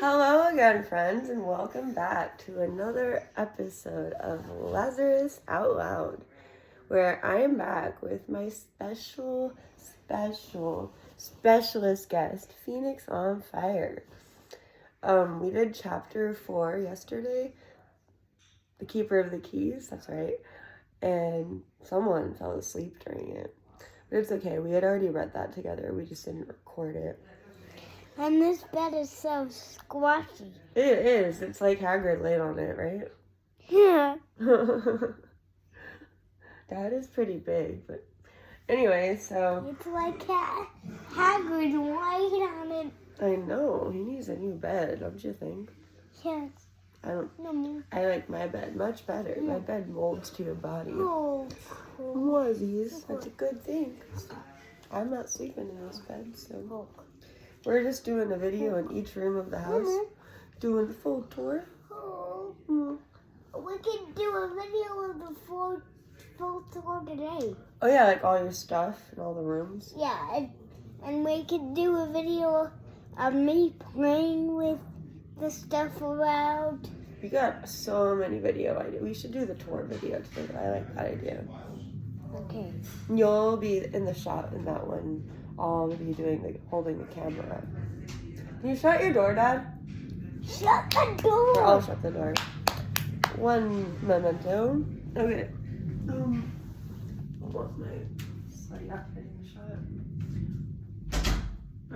Hello again, friends, and welcome back to another episode of Lazarus Out Loud, where I am back with my specialist guest, Phoenix on Fire. We did chapter 4 yesterday, The Keeper of the Keys, that's right, and someone fell asleep during it. But it's okay, we had already read that together, we just didn't record it. And this bed is so squashy. It is. It's like Hagrid laid on it, right? Yeah. That is pretty big, but anyway, so... It's like Hagrid laid on it. I know. He needs a new bed, don't you think? Yes. I like my bed much better. My bed molds to your body. Oh. Mozzies. That's a good thing. I'm not sleeping in this bed, so... We're just doing a video in each room of the house, doing the full tour. We can do a video of the full tour today. Oh yeah, like all your stuff and all the rooms. Yeah, and we can do a video of me playing with the stuff around. We got so many video ideas. We should do the tour video today. I like that idea. Okay. You'll be in the shot in that one. I'll be holding the camera. Can you shut your door, Dad? Shut the door. Or I'll shut the door. One memento. Okay. I want my slightly activating shot.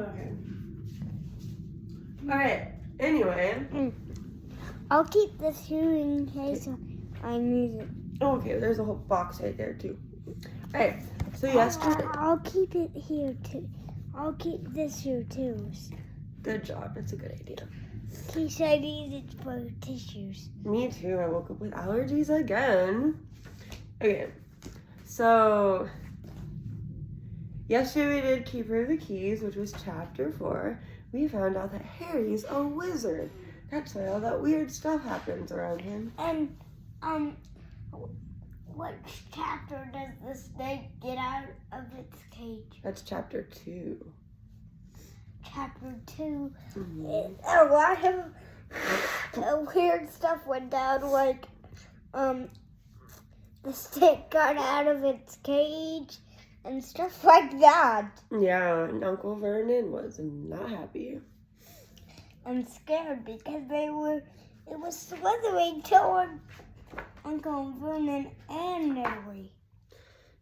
Okay. Alright. Anyway. I'll keep this here in case I need it. Okay, there's a whole box right there too. Alright. So yesterday... I'll keep it here too. I'll keep this here too. Good job. That's a good idea. In case I need it for tissues. Me too. I woke up with allergies again. Okay. So, yesterday we did Keeper of the Keys, which was chapter 4. We found out that Harry's a wizard. That's why all that weird stuff happens around him. And, which chapter does the snake get out of its cage? That's chapter 2. Chapter 2. Mm-hmm. A lot of weird stuff went down, like, the snake got out of its cage and stuff like that. Yeah, and Uncle Vernon was not happy. I'm scared because it was slithering toward Uncle Vernon and Nellie.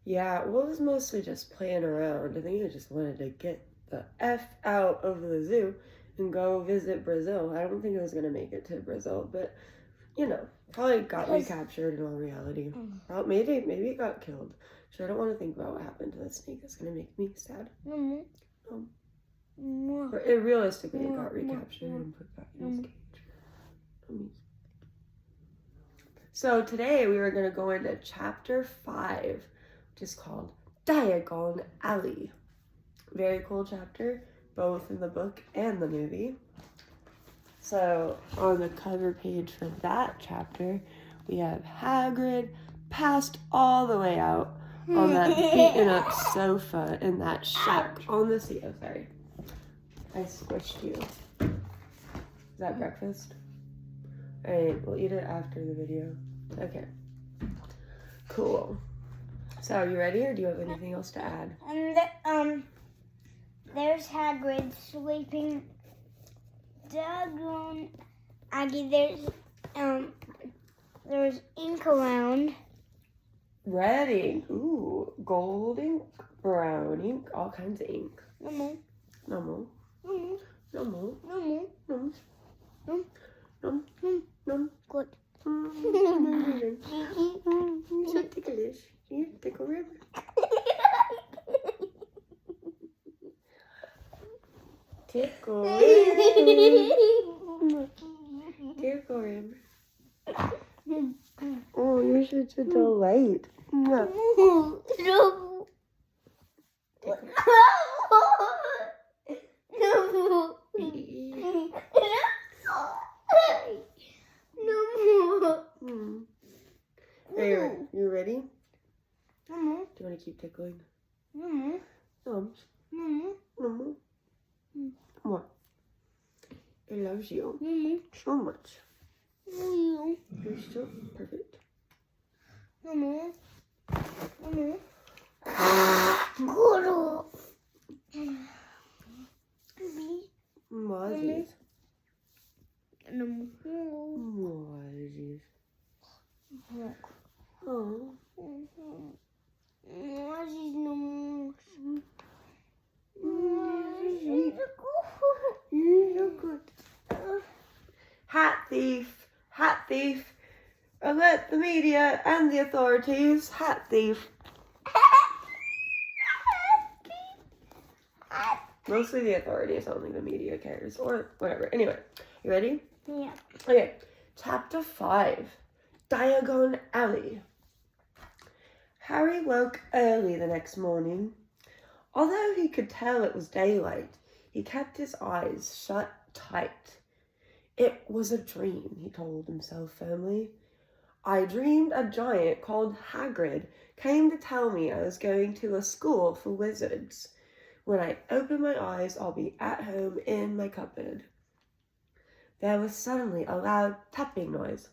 Yeah, well, it was mostly just playing around. I think he just wanted to get the F out of the zoo and go visit Brazil. I don't think it was going to make it to Brazil, but, you know, probably got recaptured in all reality. Well, maybe it got killed. So I don't want to think about what happened to the snake. It's going to make me sad. But realistically, it got recaptured and put back in his cage. So today we were going to go into chapter 5, which is called Diagon Alley. Very cool chapter, both in the book and the movie. So on the cover page for that chapter, we have Hagrid passed all the way out on that beaten up sofa in that shack on the sea. Oh, sorry. I squished you. Is that breakfast? Alright, we'll eat it after the video. Okay. Cool. So, are you ready, or do you have anything else to add? And there's Hagrid sleeping. Doggone Aggie, there's ink around. Red ink. Ooh, gold ink, brown ink, all kinds of ink. No more. No more. No more. No more. No. No. No. No. Good. So ticklish. You tickle river. Tickle river. Oh, you're such a delight. No. You ready? No. Do you want to keep tickling? No. Thumbs. No. No more. Come on. It loves you so much. You're so perfect. Mozzies. Mozzies. Oh. You're so good. Hat thief. Hat thief. Alert the media and the authorities. Hat thief. Mostly the authorities, only the media cares. Or whatever. Anyway, you ready? Yeah. Okay. Chapter 5. Diagon Alley. Harry woke early the next morning. Although he could tell it was daylight, he kept his eyes shut tight. It was a dream, he told himself firmly. I dreamed a giant called Hagrid came to tell me I was going to a school for wizards. When I open my eyes, I'll be at home in my cupboard. There was suddenly a loud tapping noise.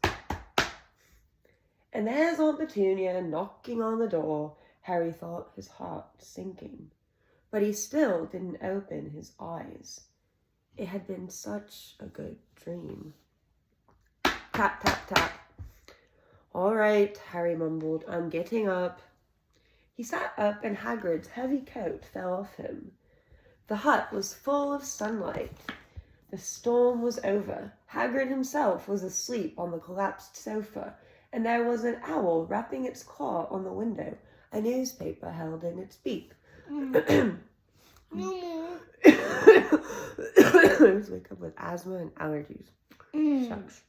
And there's Aunt Petunia knocking on the door, Harry thought, his heart sinking. But he still didn't open his eyes. It had been such a good dream. Tap, tap, tap. All right, Harry mumbled, I'm getting up. He sat up and Hagrid's heavy coat fell off him. The hut was full of sunlight. The storm was over. Hagrid himself was asleep on the collapsed sofa, and there was an owl rapping its claw on the window, a newspaper held in its beak. I always wake up with asthma and allergies. Shucks.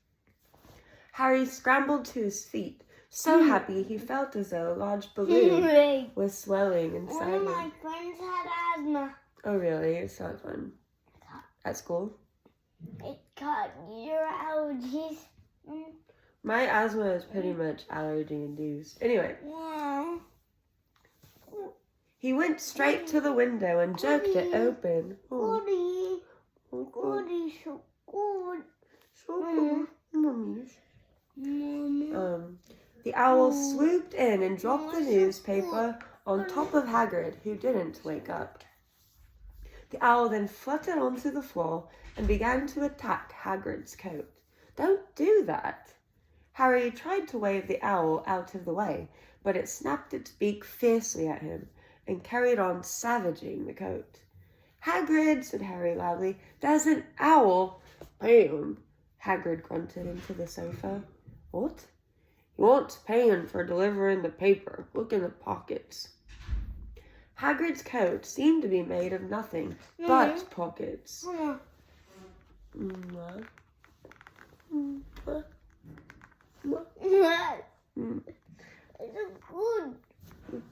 Harry scrambled to his feet, so happy he felt as though a large balloon was swelling inside him. One of my friends had asthma. Oh, really? It's not fun. At school? It got your allergies. My asthma is pretty much allergy-induced. Anyway. Yeah. He went straight to the window and jerked it open. Goody. Goody, so good. So good. Mummies. Mama. The owl swooped in and dropped the newspaper on top of Hagrid, who didn't wake up. The owl then fluttered onto the floor and began to attack Hagrid's coat. Don't do that. Harry tried to wave the owl out of the way, but it snapped its beak fiercely at him and carried on savaging the coat. Hagrid, said Harry loudly, there's an owl. Bam! Hagrid grunted into the sofa. What? You want paying for delivering the paper. Look in the pockets. Hagrid's coat seemed to be made of nothing but pockets.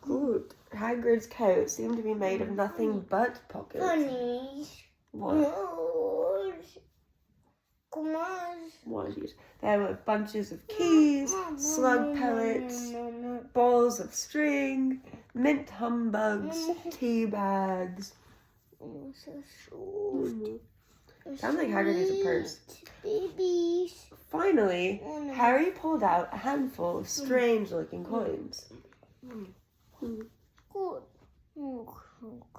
Good. Hagrid's coat seemed to be made of nothing but pockets. Bunnies. What? Come on. What are these? There were bunches of keys, slug pellets, balls of string, mint humbugs, tea bags. Oh, so soft. Sounds like Hagrid needs a purse. Babies. Finally, Harry pulled out a handful of strange-looking coins. Good.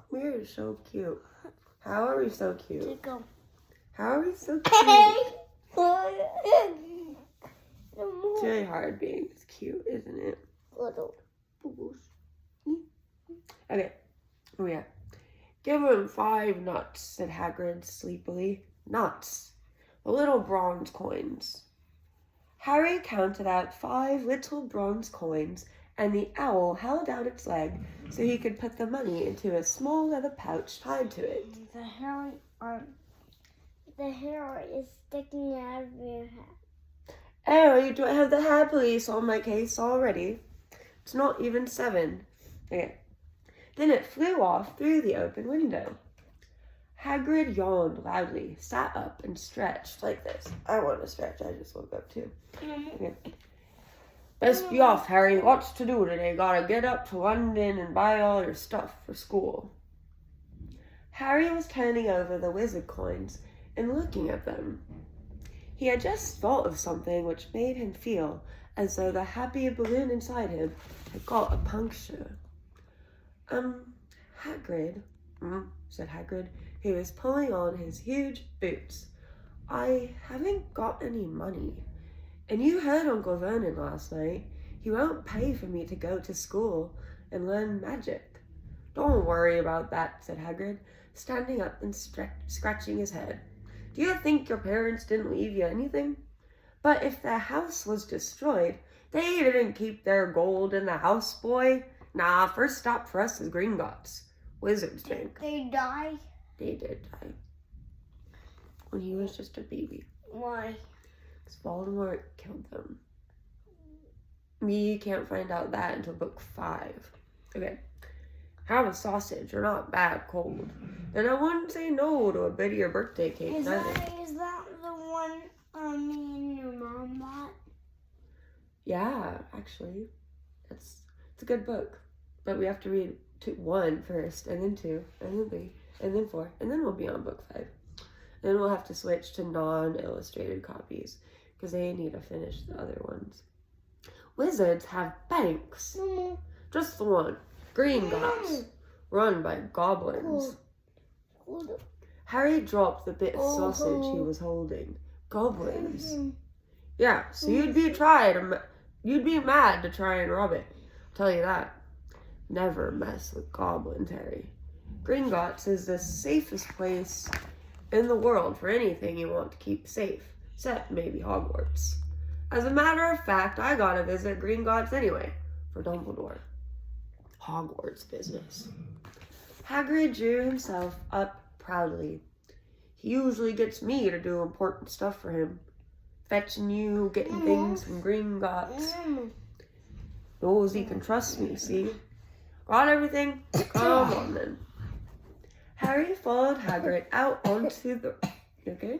We're so cute. How are we so cute? How are we so cute? It's really hard being this cute, isn't it? Okay. Oh yeah. Give him 5 nuts, said Hagrid sleepily. Nuts. The little bronze coins. Harry counted out 5 little bronze coins, and the owl held out its leg so he could put the money into a small leather pouch tied to it. The hair is sticking out of your head. Oh, you don't have the hair police on my case already. It's not even 7. Okay. Then it flew off through the open window. Hagrid yawned loudly, sat up, and stretched like this. I want to stretch. I just woke up too. Okay. Best be off, Harry. Lots to do today. Gotta get up to London and buy all your stuff for school. Harry was turning over the wizard coins and looking at them. He had just thought of something which made him feel as though the happy balloon inside him had got a puncture. Hagrid, said Hagrid, who was pulling on his huge boots. I haven't got any money. And you heard Uncle Vernon last night. He won't pay for me to go to school and learn magic. Don't worry about that, said Hagrid, standing up and scratching his head. Do you think your parents didn't leave you anything? But if their house was destroyed, they didn't keep their gold in the house, boy. Nah, first stop for us is Gringotts. Wizards think. They die? They did die. When he was just a baby. Why? Because Voldemort killed them. We can't find out that until book 5. Okay. Have a sausage or not bad cold. Then I wouldn't say no to a bit of your birthday cake. Is that the one me and your mom bought? Yeah, actually. It's a good book. But we have to read 1 first, and then 2, and then 3, and then 4, and then we'll be on book 5. Then we'll have to switch to non-illustrated copies, because they need to finish the other ones. Wizards have banks. Just the one. Gringotts. Run by goblins. Harry dropped the bit of sausage he was holding. Goblins. Yeah, so you'd be mad to try and rob it. I'll tell you that. Never mess with goblins, Harry. Gringotts is the safest place in the world for anything you want to keep safe, except maybe Hogwarts. As a matter of fact, I gotta visit Gringotts anyway, for Dumbledore. Hogwarts business. Hagrid drew himself up proudly. He usually gets me to do important stuff for him. Fetching you, getting things from Gringotts. Knows he can trust me, see? Got everything? Come on then. Harry followed Hagrid out onto the... You okay?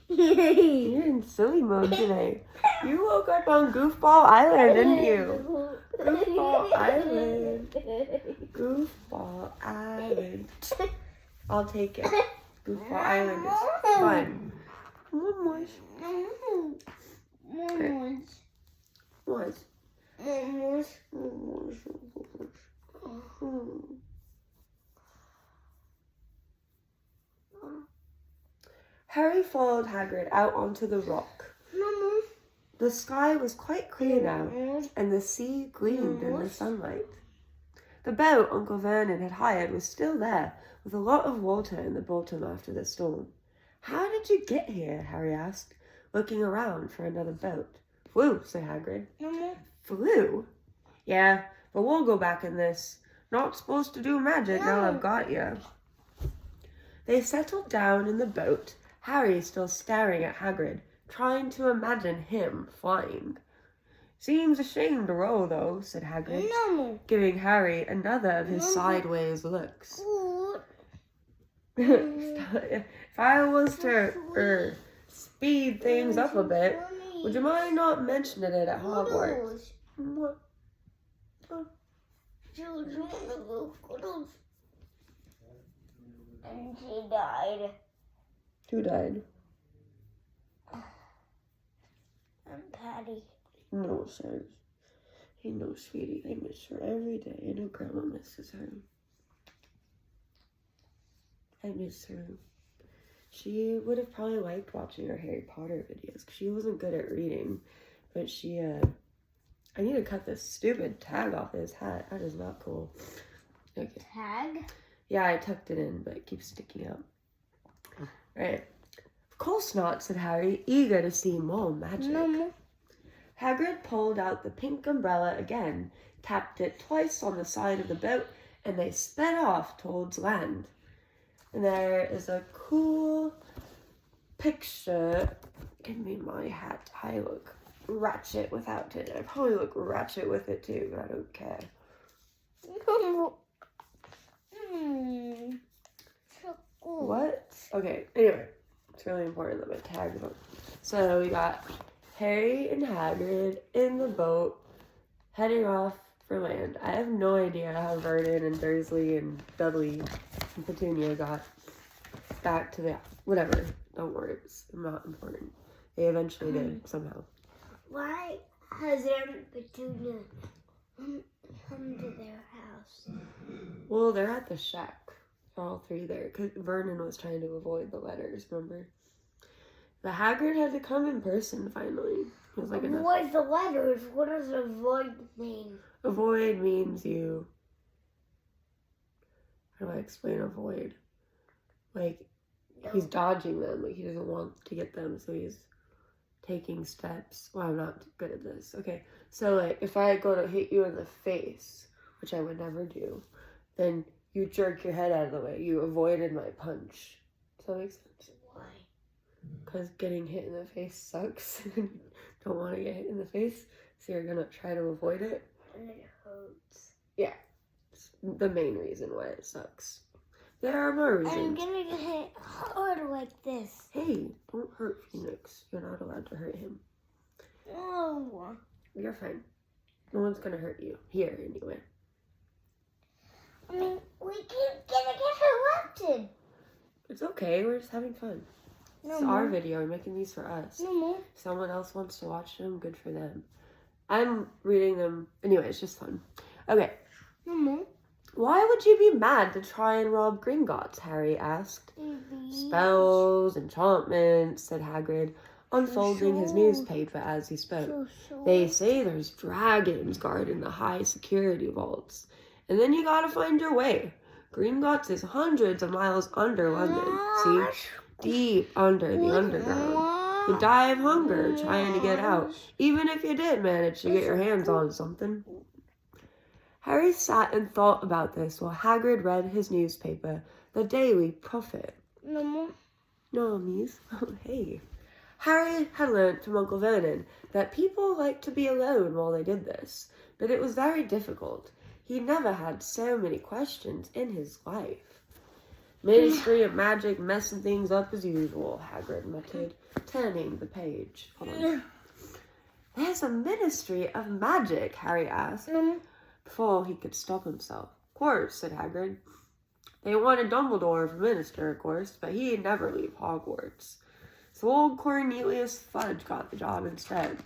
You're in silly mode today. You woke up on Goofball Island, didn't you? Goofball Island. Goofball Island. I'll take it. Goofball Island is fun. What? Harry followed Hagrid out onto the rock. The sky was quite clear now, and the sea gleamed in the sunlight. The boat Uncle Vernon had hired was still there, with a lot of water in the bottom after the storm. How did you get here? Harry asked, looking around for another boat. Flew, said Hagrid. Flew? Yeah, but we'll go back in this. Not supposed to do magic now I've got you. They settled down in the boat, Harry still staring at Hagrid, trying to imagine him flying. Seems a shame to row, though, said Hagrid, giving Harry another of his sideways looks. If I was to speed things up a bit, would you mind not mentioning it at Hogwarts? What? And she died. Who died? And Patty. No, sir. He knows, sweetie. I miss her every day. I know Grandma misses her. I miss her. She would have probably liked watching our Harry Potter videos, because she wasn't good at reading. But she, I need to cut this stupid tag off his hat. That is not cool. Okay. Tag? Yeah, I tucked it in, but it keeps sticking out. Right. Of course not, said Harry, eager to see more magic. Hagrid pulled out the pink umbrella again, tapped it twice on the side of the boat, and they sped off towards land. And there is a cool picture. Give me my hat. I look ratchet without it. I probably look ratchet with it too, but I don't care. What? Okay, anyway. It's really important that my tag's on. So we got Harry and Hagrid in the boat, heading off for land. I have no idea how Vernon and Dursley and Dudley and Petunia got back to the... Whatever. Don't worry. It's not important. They eventually did, somehow. Why has Aunt Petunia come to their house? Well, they're at the shack. All three there. Because Vernon was trying to avoid the letters, remember? The Hagrid had to come in person, finally. It was like avoid the letters? What does avoid mean? Avoid means you... How do I explain avoid? Like, he's dodging them. Like, he doesn't want to get them, so he's taking steps. Well, I'm not good at this. Okay, so, like, if I go to hit you in the face, which I would never do, then you jerk your head out of the way. You avoided my punch. Does that make sense? Why? Because getting hit in the face sucks. Don't want to get hit in the face, so you're gonna try to avoid it. And it hurts. Yeah, it's the main reason why it sucks. There are more reasons. I'm gonna get hit hard like this. Hey, don't hurt Phoenix. You're not allowed to hurt him. Oh. You're fine. No one's gonna hurt you. Here, anyway. I mean, we keep gonna get interrupted. It's okay. We're just having fun. No It's more. our video. We're making these for us. No more. If someone else wants to watch them, good for them. I'm reading them. Anyway, it's just fun. Okay. No more. Why would you be mad to try and rob Gringotts? Harry asked. Spells, enchantments, said Hagrid, unfolding his newspaper as he spoke. They say there's dragons guarding the high security vaults. And then you gotta find your way. Gringotts is hundreds of miles under London. See? Deep under the underground. You'd die of hunger trying to get out, even if you did manage to get your hands on something. Harry sat and thought about this while Hagrid read his newspaper, The Daily Prophet. No more. No, miss. Oh, hey. Harry had learnt from Uncle Vernon that people liked to be alone while they did this, but it was very difficult. He never had so many questions in his life. Ministry of Magic messing things up as usual, Hagrid muttered, turning the page. Hold on. There's a Ministry of Magic, Harry asked, before he could stop himself. Of course, said Hagrid. They wanted Dumbledore for minister, of course, but he'd never leave Hogwarts. So old Cornelius Fudge got the job instead.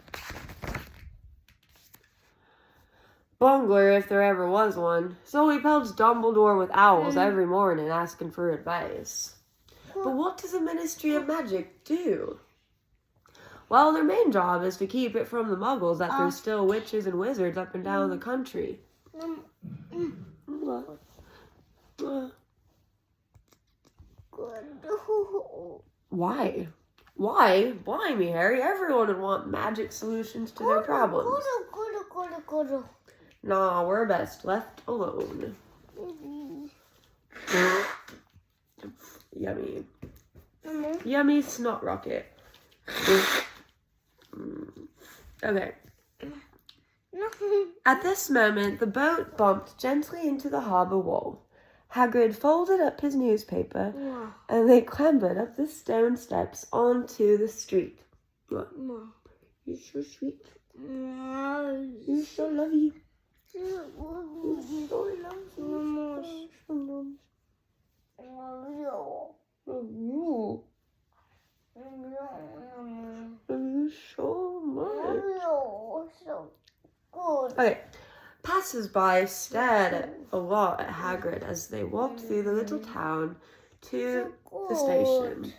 Bungler, if there ever was one. So he pelts Dumbledore with owls every morning asking for advice. But what does the Ministry of Magic do? Well, their main job is to keep it from the muggles that there's still witches and wizards up and down the country. Why? Why? Blimey, Harry. Everyone would want magic solutions to their problems. Nah, we're best left alone. Yummy. Yummy snot rocket. Okay. At this moment, the boat bumped gently into the harbour wall. Hagrid folded up his newspaper, and they clambered up the stone steps onto the street. What? You're so sweet. You're so lovely. You're so lovely. Love you so much. Okay. Passers-by stared a lot at Hagrid as they walked through the little town to the station.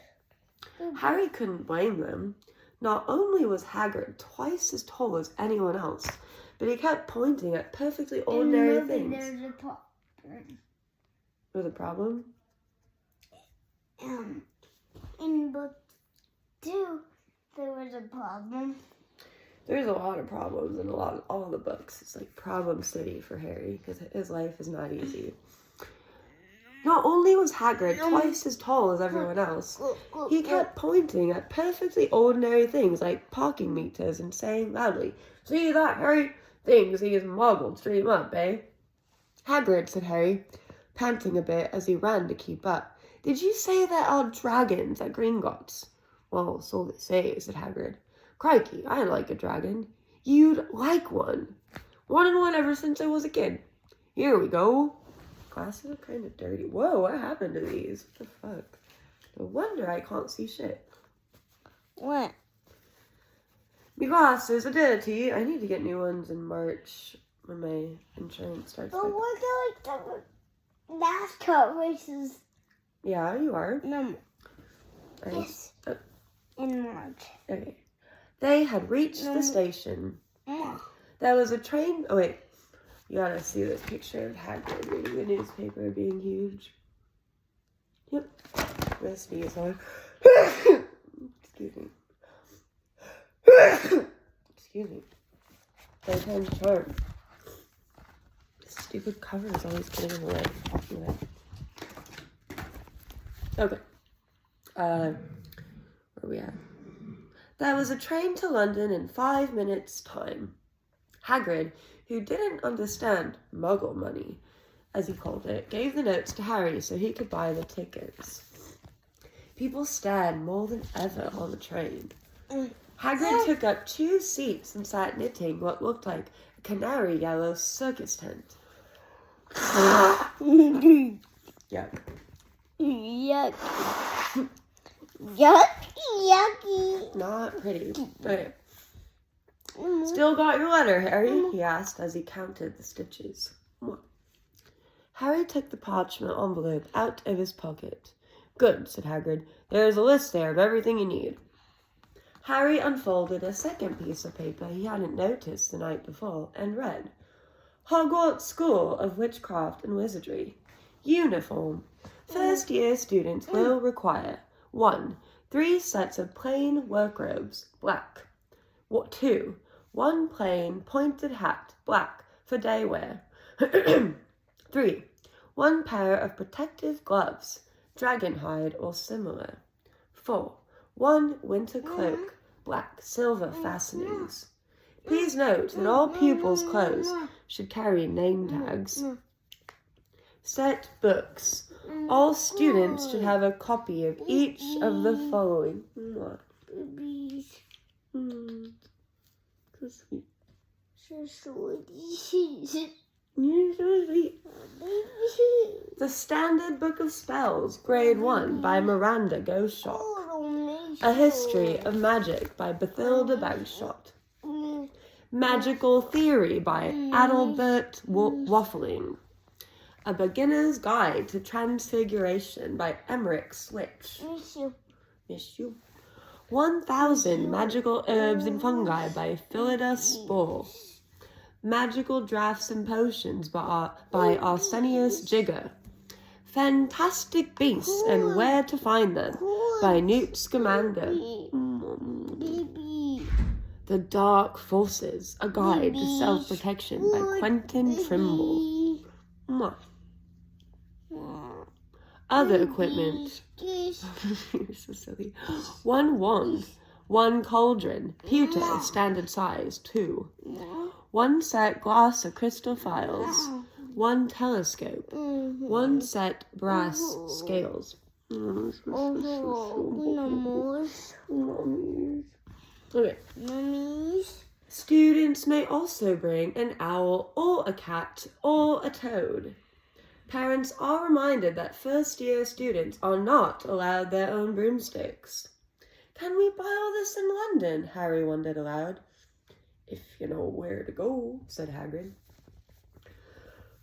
Harry couldn't blame them. Not only was Hagrid twice as tall as anyone else, but he kept pointing at perfectly ordinary things. There's a problem? In book 2, there was a problem. There's a lot of problems in all the books. It's like problem city for Harry because his life is not easy. Not only was Hagrid twice as tall as everyone else, he kept pointing at perfectly ordinary things like parking meters and saying loudly, "See that, Harry? Things he's muggled straight up, eh?" Hagrid, said Harry, panting a bit as he ran to keep up. "Did you say there are dragons at Gringotts?" "Well, so they say," said Hagrid. "Crikey, I like a dragon." "You'd like one." "Wanted one ever since I was a kid." "Here we go." glasses are kind of dirty. Whoa, what happened to these? What the fuck? No wonder I can't see shit. What? My glasses are dirty. I need to get new ones in March when my insurance starts. But we're going to NASCAR races. Yeah, you are. No. Right. Yes. In March. Okay. They had reached the station. There was a train. Oh, wait. You gotta see this picture of Hagrid reading the newspaper being huge. Yep. I'm gonna sneeze on. Excuse me. Excuse me. Third time's charm. Stupid cover is always getting in the way. Okay. Where are we at? There was a train to London in 5 minutes' time. Hagrid, who didn't understand Muggle money, as he called it, gave the notes to Harry so he could buy the tickets. People stared more than ever on the train. Hagrid took up 2 seats and sat knitting what looked like a canary yellow circus tent. Yuck. Yuck. Yucky. Not pretty. Okay. Still got your letter, Harry? He asked as he counted the stitches. Harry took the parchment envelope out of his pocket. Good, said Hagrid. There is a list there of everything you need. Harry unfolded a second piece of paper he hadn't noticed the night before and read. Hogwarts School of Witchcraft and Wizardry. Uniform. First-year students will require 1. 3 sets of plain work robes, black. 2. 1 plain pointed hat, black, for day wear. 3. 1 pair of protective gloves, dragon hide or similar. 4. 1 winter cloak, black, silver fastenings. Please note that all pupils' clothes should carry name tags. Set books. All students should have a copy of each of the following. So sweet. So sweet. You're so sweet. The Standard Book of Spells, Grade 1 by Miranda Goshock. A History of Magic by Bathilda Bagshot. Magical Theory by Adalbert Waffling. A Beginner's Guide to Transfiguration by Emmerich Switch. Miss you. 1,000 Magical Herbs and Fungi by Phillida Spore. Magical Drafts and Potions by Arsenius Jigger. Fantastic Beasts and Where to Find Them by Newt Scamander. The Dark Forces, A Guide to Self-Protection by Quentin Trimble. Other equipment. You're so silly. 1 wand, 1 cauldron, pewter, standard size, 2. 1 set glass or crystal phials, 1 telescope, 1 set brass scales. Okay. Students may also bring an owl or a cat or a toad. Parents are reminded that first-year students are not allowed their own broomsticks. Can we buy all this in London? Harry wondered aloud. If you know where to go, said Hagrid.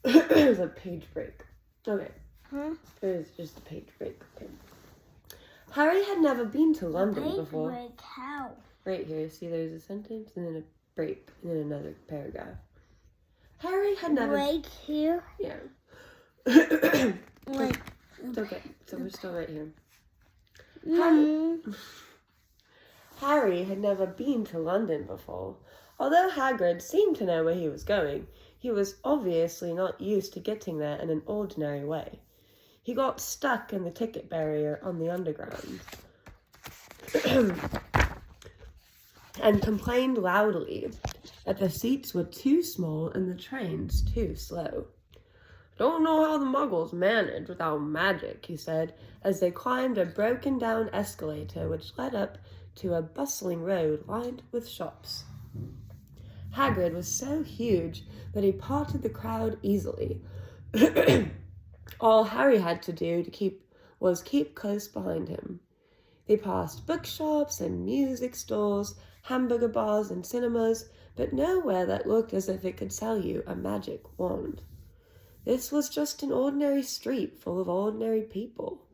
It was a page break. Okay. It was just a page break. Okay. Harry had never been to London before. Break how? Right here, see there's a sentence and then a break and then another paragraph. Harry had never... Break here? Yeah. Like, It's okay. So we're still right here. Harry had never been to London before. Although Hagrid seemed to know where he was going, he was obviously not used to getting there in an ordinary way. He got stuck in the ticket barrier on the underground and complained loudly that the seats were too small and the trains too slow. Don't know how the Muggles manage without magic, he said, as they climbed a broken-down escalator which led up to a bustling road lined with shops. Hagrid was so huge that he parted the crowd easily. All Harry had to do was keep close behind him. They passed bookshops and music stores, hamburger bars and cinemas, but nowhere that looked as if it could sell you a magic wand. This was just an ordinary street full of ordinary people.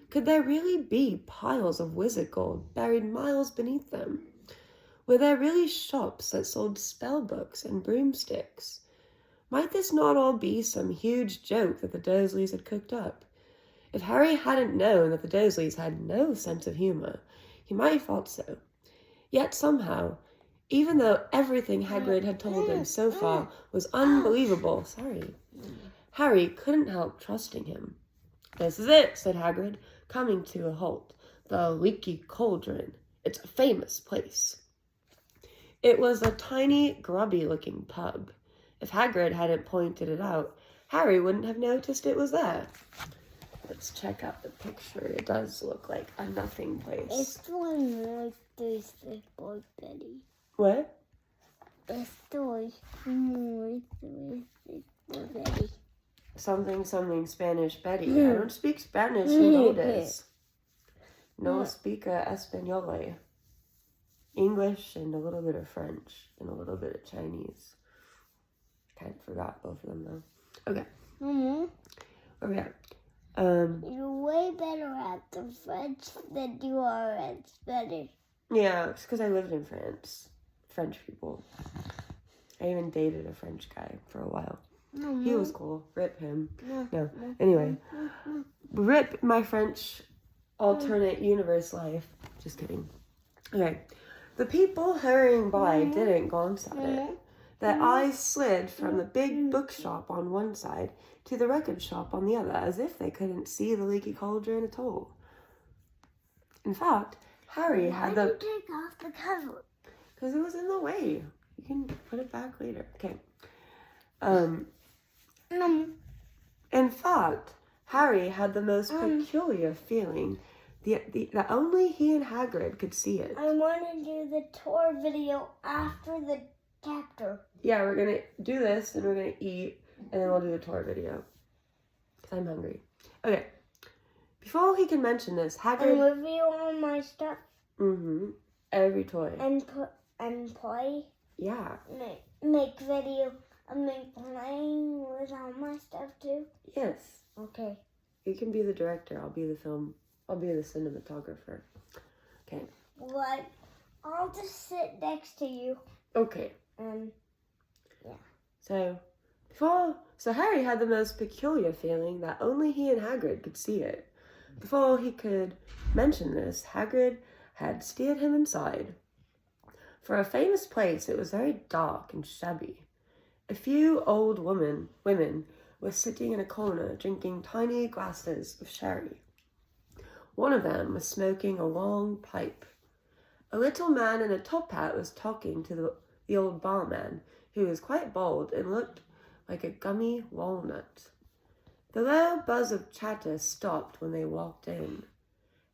Could there really be piles of wizard gold buried miles beneath them? Were there really shops that sold spell books and broomsticks? Might this not all be some huge joke that the Dursleys had cooked up? If Harry hadn't known that the Dursleys had no sense of humor, he might have thought so. Yet somehow, even though everything Hagrid had told him so far was unbelievable, Harry couldn't help trusting him. "This is it," said Hagrid, coming to a halt. "The Leaky Cauldron. It's a famous place." It was a tiny, grubby-looking pub. If Hagrid hadn't pointed it out, Harry wouldn't have noticed it was there. Let's check out the picture. It does look like a nothing place. It's the one like this boy Betty. What? It's the one more this boy Betty. Something Spanish Betty. I don't speak Spanish, you know this. No speaker Español. English and a little bit of French and a little bit of Chinese. Kind of forgot both of them though. Okay. Okay. You're way better at the French than you are at Spanish. Yeah, it's because I lived in France. French people. I even dated a French guy for a while. He was cool. Rip him. No. Anyway. Rip my French alternate universe life. Just kidding. Okay. The people hurrying by didn't glance at it. Their eyes slid from the big bookshop on one side to the record shop on the other, as if they couldn't see the Leaky Cauldron at all. In fact, Harry had Why did you take off the cover? Because it was in the way. You can put it back later. Okay. In fact, Harry had the most peculiar feeling that only he and Hagrid could see it. I want to do the tour video after the chapter. Yeah, we're going to do this, and we're going to eat, and then we'll do the tour video. Because I'm hungry. Okay. Before he can mention this, Hagrid... And review all my stuff. Every toy. And play. Yeah. Make video. Make playing with all my stuff too. Yes. Okay. You can be the director. I'll be the cinematographer. Okay. What? I'll just sit next to you. Okay. Yeah. So Harry had the most peculiar feeling that only he and Hagrid could see it. Before he could mention this, Hagrid had steered him inside. For a famous place, it was very dark and shabby. A few old women were sitting in a corner drinking tiny glasses of sherry. One of them was smoking a long pipe. A little man in a top hat was talking to the old barman, who was quite bald and looked like a gummy walnut. The low buzz of chatter stopped when they walked in.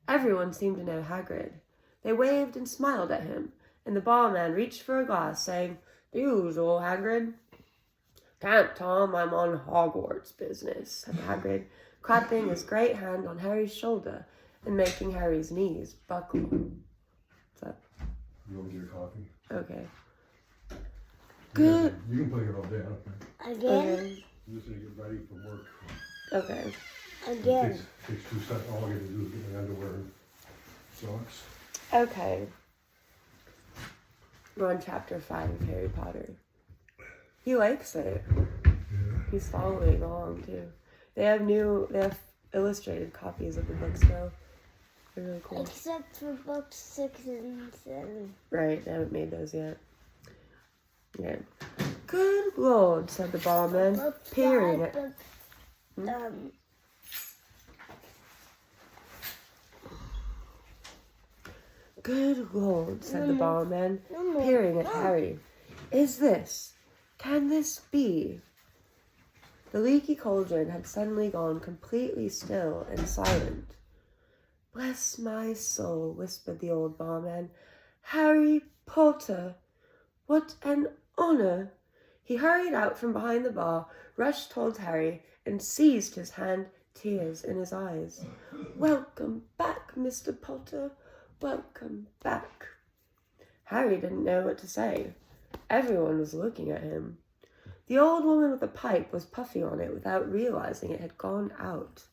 Everyone seemed to know Hagrid. They waved and smiled at him, and the barman reached for a glass, saying, "The usual, Hagrid." "Can't, Tom, I'm on Hogwarts business," said Hagrid, clapping his great hand on Harry's shoulder and making Harry's knees buckle. What's up? You want to get a coffee? Okay. Good. You can put it all down. Again? Okay. I'm just going to get ready for work. Okay. Again. It takes 2 seconds. All I got to do is get my underwear and socks. Okay. We're on chapter 5 of Harry Potter. He likes it. Yeah. He's following along too. They have illustrated copies of the books now. They're really cool. Except for books 6 and 7. Right, they haven't made those yet. Yeah. "Good Lord," said the barman, Book peering 5, at... "Good Lord," said the barman, peering at Harry. Can this be? The Leaky Cauldron had suddenly gone completely still and silent. "Bless my soul," whispered the old barman. "Harry Potter! What an honor! He hurried out from behind the bar, rushed towards Harry, and seized his hand, tears in his eyes. "Welcome back, Mr. Potter. Welcome back." Harry didn't know what to say. Everyone was looking at him. The old woman with the pipe was puffing on it without realizing it had gone out.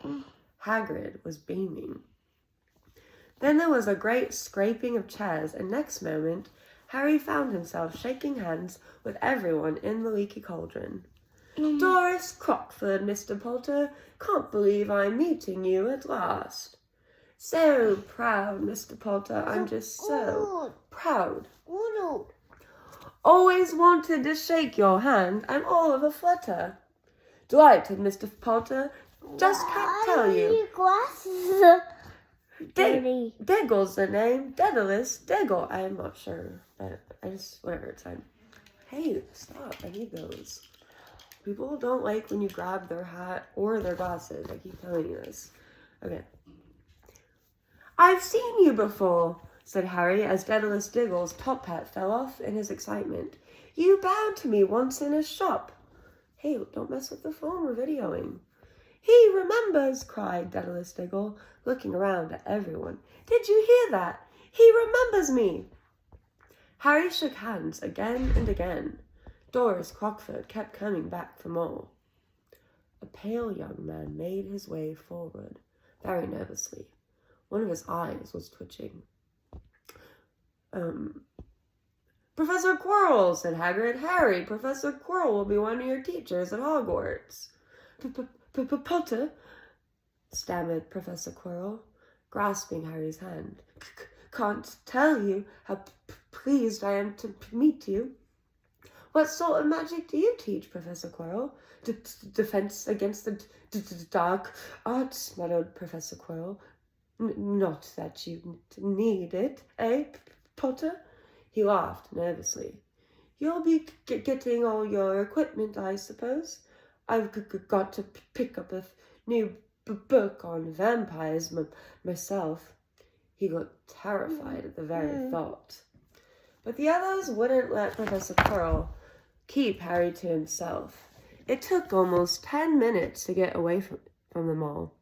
Hagrid was beaming. Then there was a great scraping of chairs, and next moment, Harry found himself shaking hands with everyone in the leaky cauldron. "Doris Crockford, Mr. Potter. Can't believe I'm meeting you at last." "So proud, Mr. Potter. I'm just so proud. Always wanted to shake your hand. I'm all of a flutter. Delighted, Mr. Potter. Just can't tell you. Your glasses are dirty. Diggle's the name. Dalyce. Diggle. I'm not sure. I just, whatever, it's fine. Hey, stop. I need those. People don't like when you grab their hat or their glasses. I keep telling you this. Okay. "I've seen you before," said Harry as Dalyce Diggle's top hat fell off in his excitement. "You bowed to me once in a shop." Hey, don't mess with the phone, we're videoing. "He remembers," cried Dalyce Diggle, looking around at everyone. "Did you hear that? He remembers me." Harry shook hands again and again. Doris Crockford kept coming back for more. A pale young man made his way forward, very nervously. One of his eyes was twitching. "Professor Quirrell," said Hagrid. "Harry, Professor Quirrell will be one of your teachers at Hogwarts." "Potter," stammered Professor Quirrell, grasping Harry's hand. "Can't tell you how pleased I am to meet you." "What sort of magic do you teach, Professor Quirrell?" Defense against the dark arts," muttered Professor Quirrell. "Not that you need it, eh, Potter?" He laughed nervously. "You'll be getting all your equipment, I suppose? I've got to pick up a new book on vampires myself." He looked terrified at the very thought. But the others wouldn't let Professor Quirrell keep Harry to himself. It took almost 10 minutes to get away from them all.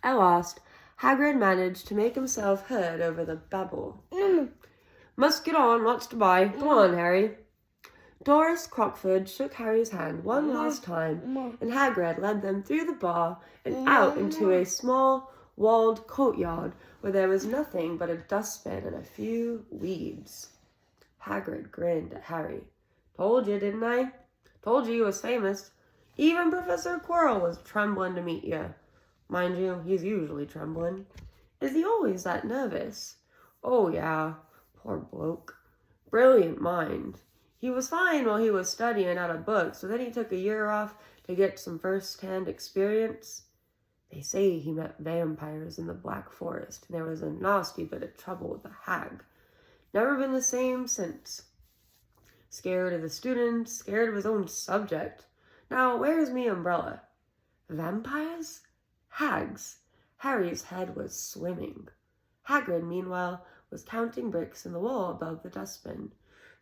At last, Hagrid managed to make himself heard over the babble. "Must get on, lots to buy. Come on, Harry." Doris Crockford shook Harry's hand one last time, and Hagrid led them through the bar and out into a small, walled courtyard where there was nothing but a dustbin and a few weeds. Hagrid grinned at Harry. "Told you, didn't I? Told you he was famous. Even Professor Quirrell was trembling to meet you. Mind you, he's usually trembling. Is he always that nervous?" "Oh, yeah. Poor bloke. Brilliant mind. He was fine while he was studying out of books, so then he took a year off to get some first-hand experience. They say he met vampires in the Black Forest, and there was a nasty bit of trouble with a hag. Never been the same since. Scared of the students, scared of his own subject. Now, where's me umbrella? Vampires? Hags?" Harry's head was swimming. Hagrid, meanwhile, was counting bricks in the wall above the dustbin.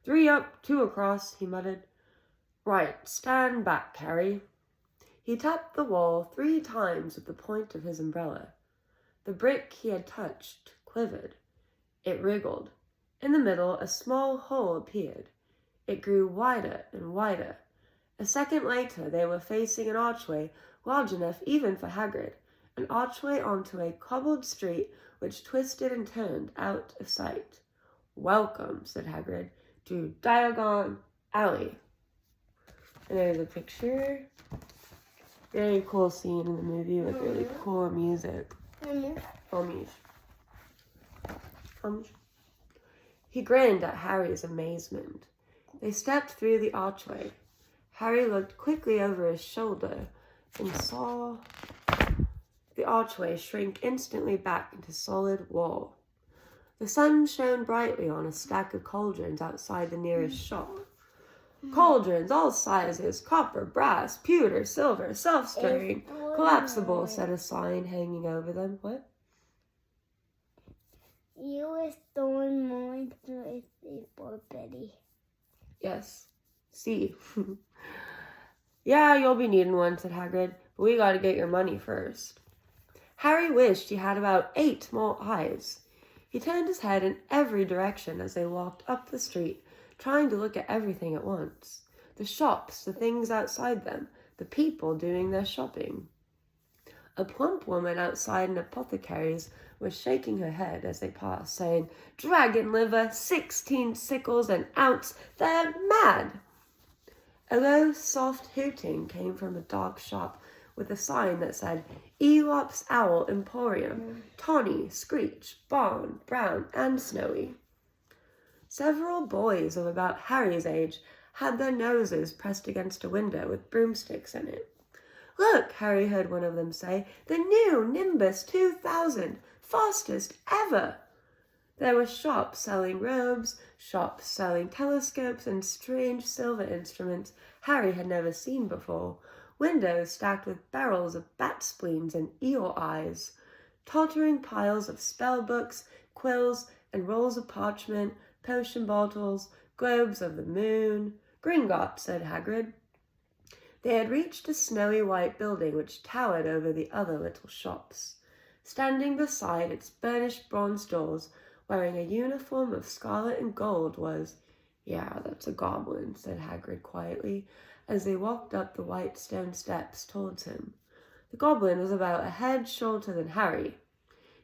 3 up, 2 across, he muttered. "Right, stand back, Harry." He tapped the wall 3 times with the point of his umbrella. The brick he had touched quivered. It wriggled. In the middle, a small hole appeared. It grew wider and wider. A second later, they were facing an archway large enough even for Hagrid, an archway onto a cobbled street which twisted and turned out of sight. "Welcome," said Hagrid, "to Diagon Alley." And there's a picture. Very cool scene in the movie with really cool music. He grinned at Harry's amazement. They stepped through the archway. Harry looked quickly over his shoulder and saw the archway shrink instantly back into solid wall. The sun shone brightly on a stack of cauldrons outside the nearest shop. Cauldrons, all sizes, copper, brass, pewter, silver, self-stirring, collapsible, said a sign hanging over them. What? You were throwing mine through a for Betty. Yes. See. Yeah, you'll be needing one, said Hagrid, but we gotta get your money first. Harry wished he had about 8 more eyes. He turned his head in every direction as they walked up the street, trying to look at everything at once. The shops, the things outside them, the people doing their shopping. A plump woman outside an apothecary's was shaking her head as they passed, saying, "Dragon liver, 16 sickles an ounce, they're mad!" A low, soft hooting came from a dark shop with a sign that said, "Elop's Owl Emporium, Tawny, Screech, Barn, Brown, and Snowy." Several boys of about Harry's age had their noses pressed against a window with broomsticks in it. "Look," Harry heard one of them say, "the new Nimbus 2000, fastest ever." There were shops selling robes, shops selling telescopes and strange silver instruments Harry had never seen before, windows stacked with barrels of bat spleens and eel eyes, tottering piles of spell books, quills, and rolls of parchment, potion bottles, globes of the moon. "Gringotts," said Hagrid. They had reached a snowy white building which towered over the other little shops. Standing beside its burnished bronze doors, wearing a uniform of scarlet and gold, was, "Yeah, that's a goblin," said Hagrid quietly, as they walked up the white stone steps towards him. The goblin was about a head shorter than Harry.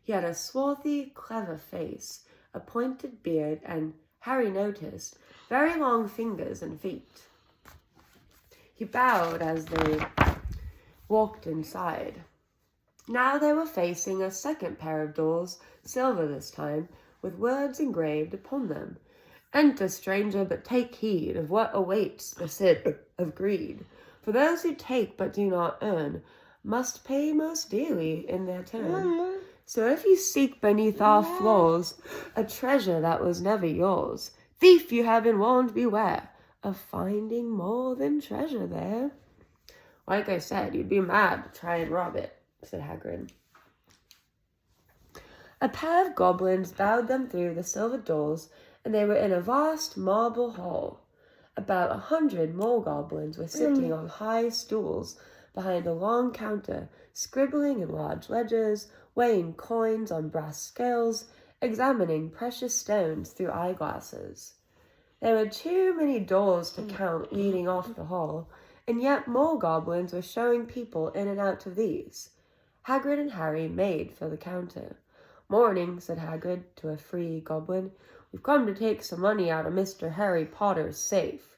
He had a swarthy, clever face, a pointed beard, and, Harry noticed, very long fingers and feet. He bowed as they walked inside. Now they were facing a second pair of doors, silver this time, with words engraved upon them. "Enter, stranger, but take heed of what awaits the Cid of Greed. For those who take but do not earn must pay most dearly in their turn. So if you seek beneath our floors a treasure that was never yours, thief, you have been warned, beware of finding more than treasure there." "Like I said, you'd be mad to try and rob it," said Hagrid. A pair of goblins bowed them through the silver doors, and they were in a vast marble hall. About 100 more goblins were sitting on high stools behind a long counter, scribbling in large ledgers, weighing coins on brass scales, examining precious stones through eyeglasses. There were too many doors to count leading off the hall, and yet more goblins were showing people in and out of these. Hagrid and Harry made for the counter. "Morning," said Hagrid to a free goblin. "We've come to take some money out of Mr. Harry Potter's safe."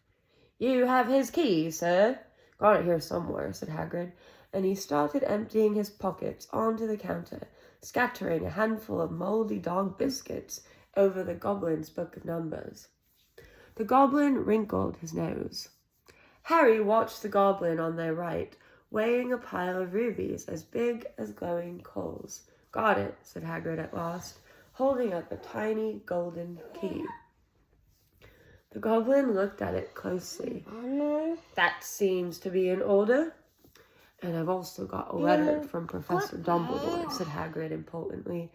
"You have his key, sir?" "Got it here somewhere," said Hagrid, and he started emptying his pockets onto the counter, scattering a handful of mouldy dog biscuits over the goblin's book of numbers. The goblin wrinkled his nose. Harry watched the goblin on their right, weighing a pile of rubies as big as glowing coals. "Got it," said Hagrid at last, holding up a tiny golden key. The goblin looked at it closely. "That seems to be in order." "And I've also got a letter from Professor Dumbledore," said Hagrid importantly,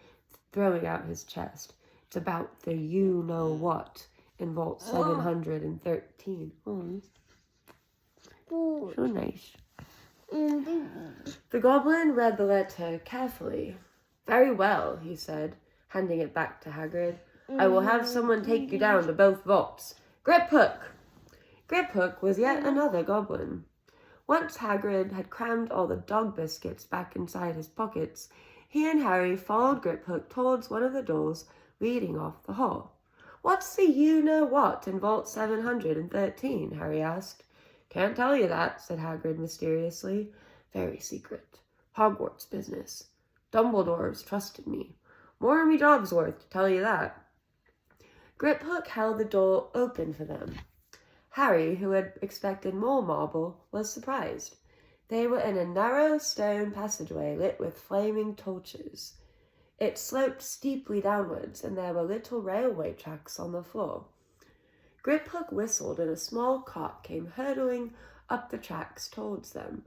throwing out his chest. "It's about the you-know-what in Vault 713. So nice. The goblin read the letter carefully. "Very well," he said, handing it back to Hagrid. "I will have someone take you down to both vaults. Griphook!" Griphook was yet another goblin. Once Hagrid had crammed all the dog biscuits back inside his pockets, he and Harry followed Griphook towards one of the doors leading off the hall. "What's the you-know-what in Vault 713? Harry asked. "Can't tell you that," said Hagrid mysteriously. "Very secret. Hogwarts business. Dumbledore's trusted me. More than me job's worth to tell you that." Griphook held the door open for them. Harry, who had expected more marble, was surprised. They were in a narrow stone passageway lit with flaming torches. It sloped steeply downwards, and there were little railway tracks on the floor. Griphook whistled, and a small cart came hurtling up the tracks towards them.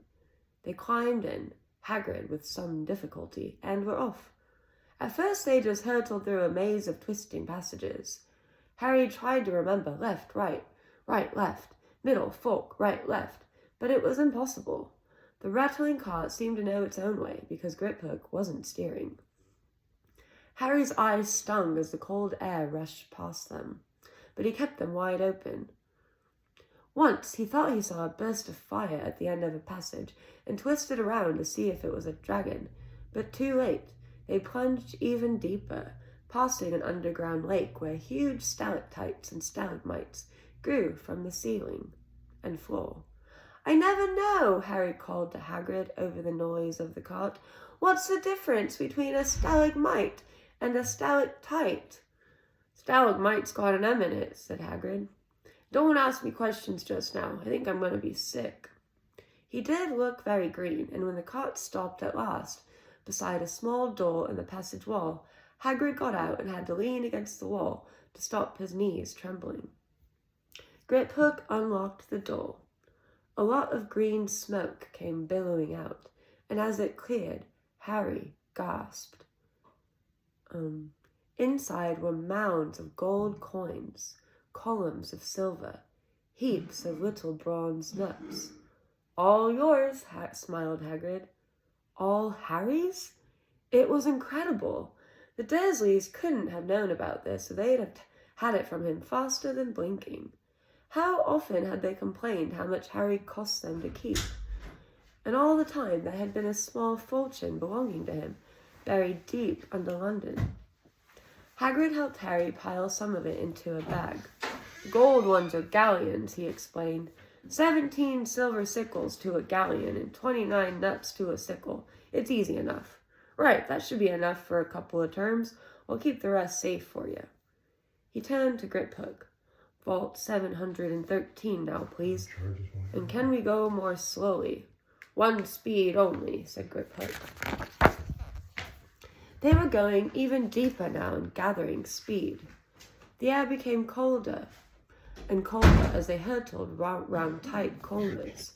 They climbed in, Hagrid with some difficulty, and were off. At first they just hurtled through a maze of twisting passages. Harry tried to remember left, right, right, left, Middle, fork, right, left. But it was impossible. The rattling cart seemed to know its own way, because Griphook wasn't steering. Harry's eyes stung as the cold air rushed past them, but he kept them wide open. Once he thought he saw a burst of fire at the end of a passage and twisted around to see if it was a dragon, but too late. They plunged even deeper, passing an underground lake where huge stalactites and stalagmites grew from the ceiling and floor. "I never know," Harry called to Hagrid over the noise of the cart. "What's the difference between a stalagmite and a stalactite?" "Stalagmite's got an M in it," said Hagrid. "Don't ask me questions just now. I think I'm going to be sick." He did look very green, and when the cart stopped at last beside a small door in the passage wall, Hagrid got out and had to lean against the wall to stop his knees trembling. Griphook unlocked the door. A lot of green smoke came billowing out, and as it cleared, Harry gasped. Inside were mounds of gold coins, columns of silver, heaps of little bronze nuts. "All yours," smiled Hagrid. "All Harry's?" It was incredible. The Dursleys couldn't have known about this, so they'd have had it from him faster than blinking. How often had they complained how much Harry cost them to keep? And all the time there had been a small fortune belonging to him, buried deep under London. Hagrid helped Harry pile some of it into a bag. "The gold ones are galleons," he explained. 17 silver sickles to a galleon and 29 nuts to a sickle. It's easy enough. Right, that should be enough for a couple of terms. We'll keep the rest safe for you." He turned to Griphook. "Vault 713 now, please. And can we go more slowly?" "One speed only," said Griphook. They were going even deeper now and gathering speed. The air became colder and colder as they hurtled round tight corners.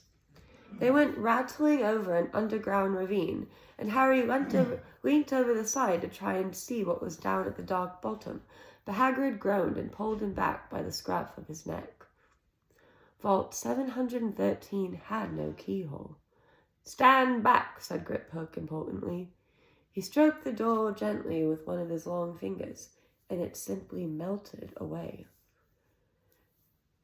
They went rattling over an underground ravine, and Harry leant over the side to try and see what was down at the dark bottom, but Hagrid groaned and pulled him back by the scruff of his neck. Vault 713 had no keyhole. "Stand back," said Griphook importantly. He stroked the door gently with one of his long fingers, and it simply melted away.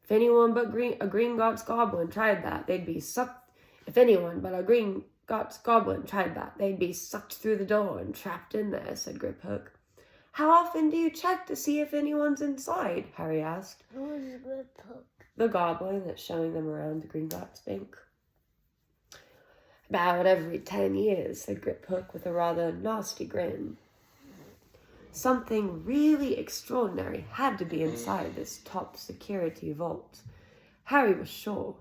"If anyone but a Gringotts goblin tried that, they'd be sucked. If anyone but a Gringotts goblin tried that, they'd be sucked through the door and trapped in there," said Griphook. "How often do you check to see if anyone's inside?" Harry asked. Who's Griphook? "The goblin that's showing them around the Gringotts bank." "About every 10 years, said Griphook with a rather nasty grin. Something really extraordinary had to be inside this top security vault. Harry was sure,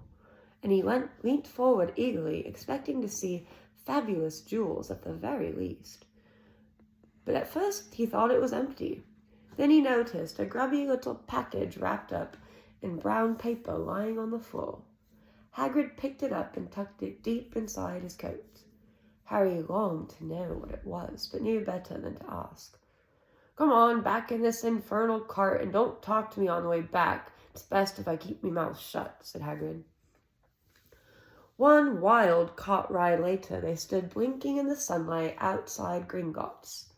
and he leant forward eagerly, expecting to see fabulous jewels at the very least. But at first he thought it was empty. Then he noticed a grubby little package wrapped up in brown paper lying on the floor. Hagrid picked it up and tucked it deep inside his coat. Harry longed to know what it was, but knew better than to ask. "Come on, back in this infernal cart, and don't talk to me on the way back. It's best if I keep my mouth shut," said Hagrid. One wild cart ride later, they stood blinking in the sunlight outside Gringotts.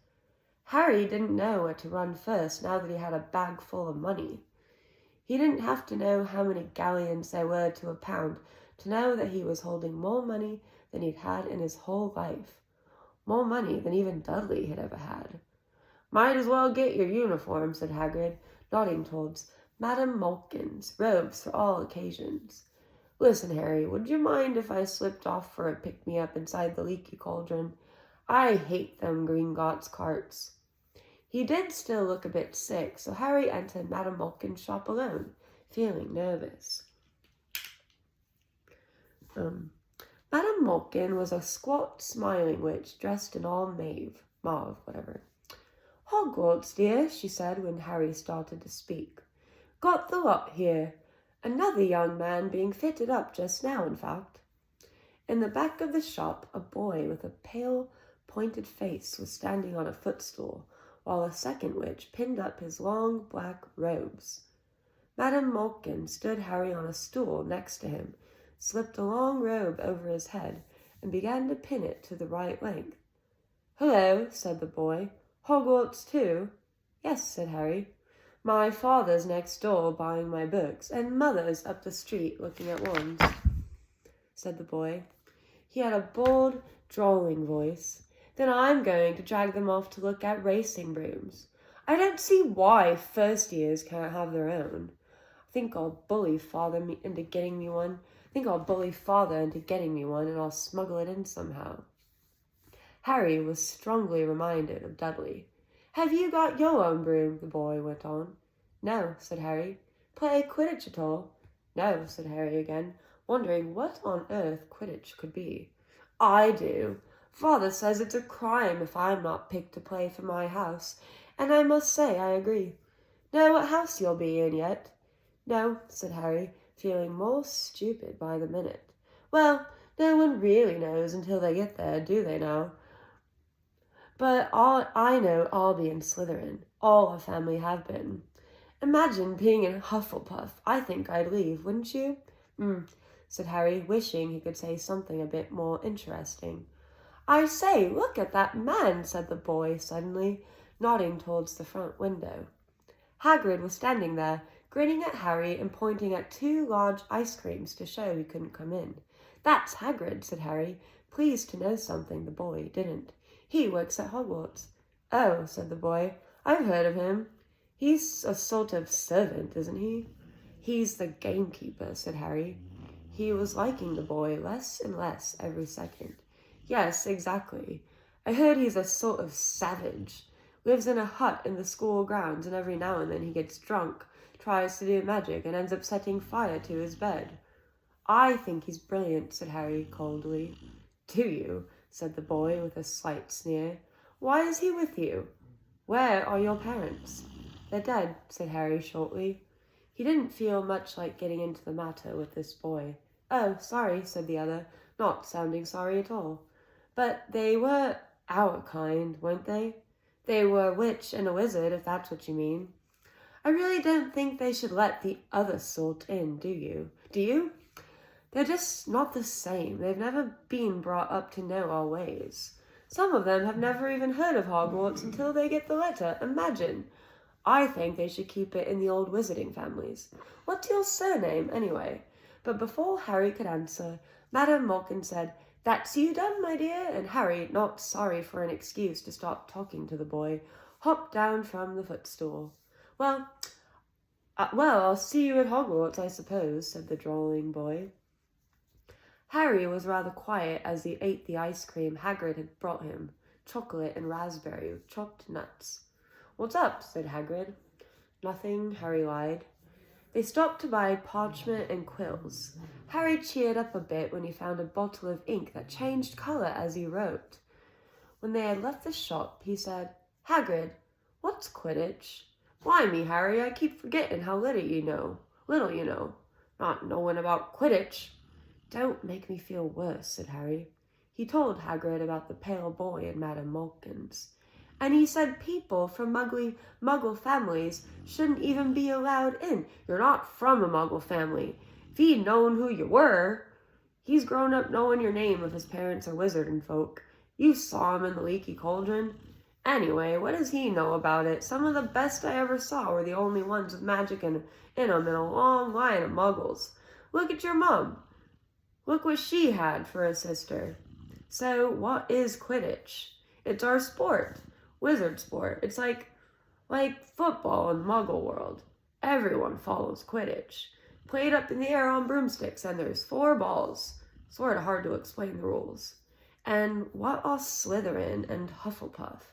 Harry didn't know where to run first now that he had a bag full of money. He didn't have to know how many galleons there were to a pound to know that he was holding more money than he'd had in his whole life. More money than even Dudley had ever had. "Might as well get your uniform," said Hagrid, nodding towards Madame Malkin's robes for all occasions. "Listen, Harry, would you mind if I slipped off for a pick-me-up inside the leaky cauldron? I hate them Gringotts carts." He did still look a bit sick, so Harry entered Madame Malkin's shop alone, feeling nervous. Madame Malkin was a squat, smiling witch dressed in all mauve, whatever. "Hogwarts, dear," she said when Harry started to speak. "Got the lot here. Another young man being fitted up just now, in fact." In the back of the shop, a boy with a pale, pointed face was standing on a footstool, while a second witch pinned up his long black robes. Madame Malkin stood Harry on a stool next to him, slipped a long robe over his head, and began to pin it to the right length. "Hello," said the boy. "Hogwarts too?" "Yes," said Harry. "My father's next door buying my books, and mother's up the street looking at wands," said the boy. He had a bold, drawling voice. "Then I'm going to drag them off to look at racing brooms. I don't see why first years can't have their own. I think I'll bully father into getting me one, and I'll smuggle it in somehow." Harry was strongly reminded of Dudley. "Have you got your own broom?" the boy went on. "No," said Harry. "Play Quidditch at all?" "No," said Harry again, wondering what on earth Quidditch could be. "I do. Father says it's a crime if I'm not picked to play for my house, and I must say I agree. Know what house you'll be in yet?" "No," said Harry, feeling more stupid by the minute. "Well, no one really knows until they get there, do they now? But I know I'll be in Slytherin. All our family have been. Imagine being in Hufflepuff. I think I'd leave, wouldn't you?" Said Harry, wishing he could say something a bit more interesting. "I say, look at that man," said the boy suddenly, nodding towards the front window. Hagrid was standing there, grinning at Harry and pointing at 2 large ice creams to show he couldn't come in. "That's Hagrid," said Harry, pleased to know something the boy didn't. "He works at Hogwarts." "Oh," said the boy, "I've heard of him. He's a sort of servant, isn't he?" "He's the gamekeeper," said Harry. He was liking the boy less and less every second. "Yes, exactly. I heard he's a sort of savage. Lives in a hut in the school grounds, and every now and then he gets drunk, tries to do magic, and ends up setting fire to his bed." "I think he's brilliant," said Harry coldly. "Do you?" said the boy with a slight sneer. "Why is he with you? Where are your parents?" "They're dead," said Harry shortly. He didn't feel much like getting into the matter with this boy. "Oh, sorry," said the other, not sounding sorry at all. "But they were our kind, weren't they? They were a witch and a wizard, if that's what you mean. I really don't think they should let the other sort in, do you? Do you? They're just not the same. They've never been brought up to know our ways. Some of them have never even heard of Hogwarts until they get the letter. Imagine. I think they should keep it in the old wizarding families. What's your surname, anyway?" But before Harry could answer, Madame Malkin said, "That's you done, my dear," and Harry, not sorry for an excuse to stop talking to the boy, hopped down from the footstool. Well, I'll see you at Hogwarts, I suppose," said the drawling boy. Harry was rather quiet as he ate the ice cream Hagrid had brought him, chocolate and raspberry with chopped nuts. "What's up?" said Hagrid. "Nothing," Harry lied. They stopped to buy parchment and quills. Harry cheered up a bit when he found a bottle of ink that changed colour as he wrote. When they had left the shop, he said, "Hagrid, what's Quidditch?" "Blimey, Harry, I keep forgetting how little you know. Not knowing about Quidditch." "Don't make me feel worse," said Harry. He told Hagrid about the pale boy and Madame Malkin's. "And he said people from Muggle families shouldn't even be allowed in. You're not from a Muggle family. If he'd known who you were. He's grown up knowing your name if his parents are wizarding folk. You saw him in the Leaky Cauldron. Anyway, what does he know about it? Some of the best I ever saw were the only ones with magic in them in a long line of Muggles. Look at your mom. Look what she had for a sister. So, what is Quidditch? It's our sport. Wizard sport. It's like football in the Muggle world. Everyone follows Quidditch. Played up in the air on broomsticks, and there's 4 balls. Sort of hard to explain the rules. And what are Slytherin and Hufflepuff?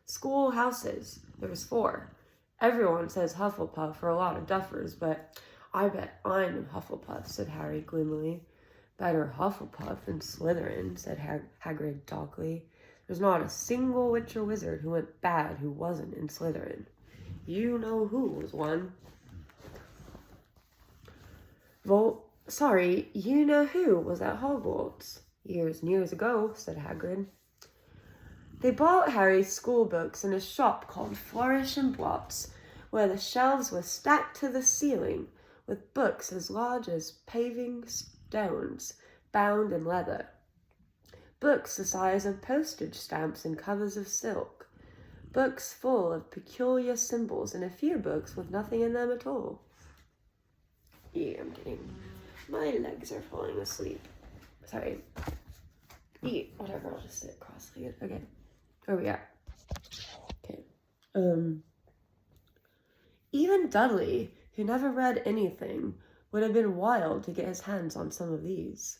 School houses. There's 4. Everyone says Hufflepuff for a lot of duffers, but I bet I'm Hufflepuff," said Harry gloomily. "Better Hufflepuff than Slytherin," said Hagrid darkly. "There's not a single witch or wizard who went bad who wasn't in Slytherin. You know who was one." "Well, sorry, you know who was at Hogwarts?" "Years and years ago," said Hagrid. They bought Harry school books in a shop called Flourish and Blots, where the shelves were stacked to the ceiling with books as large as paving stones, bound in leather. Books the size of postage stamps and covers of silk. Books full of peculiar symbols, and a few books with nothing in them at all. Yeah, I'm kidding. My legs are falling asleep. Sorry. Whatever, I'll just sit cross-legged. Okay. Where we at? Okay. Even Dudley, who never read anything, would have been wild to get his hands on some of these.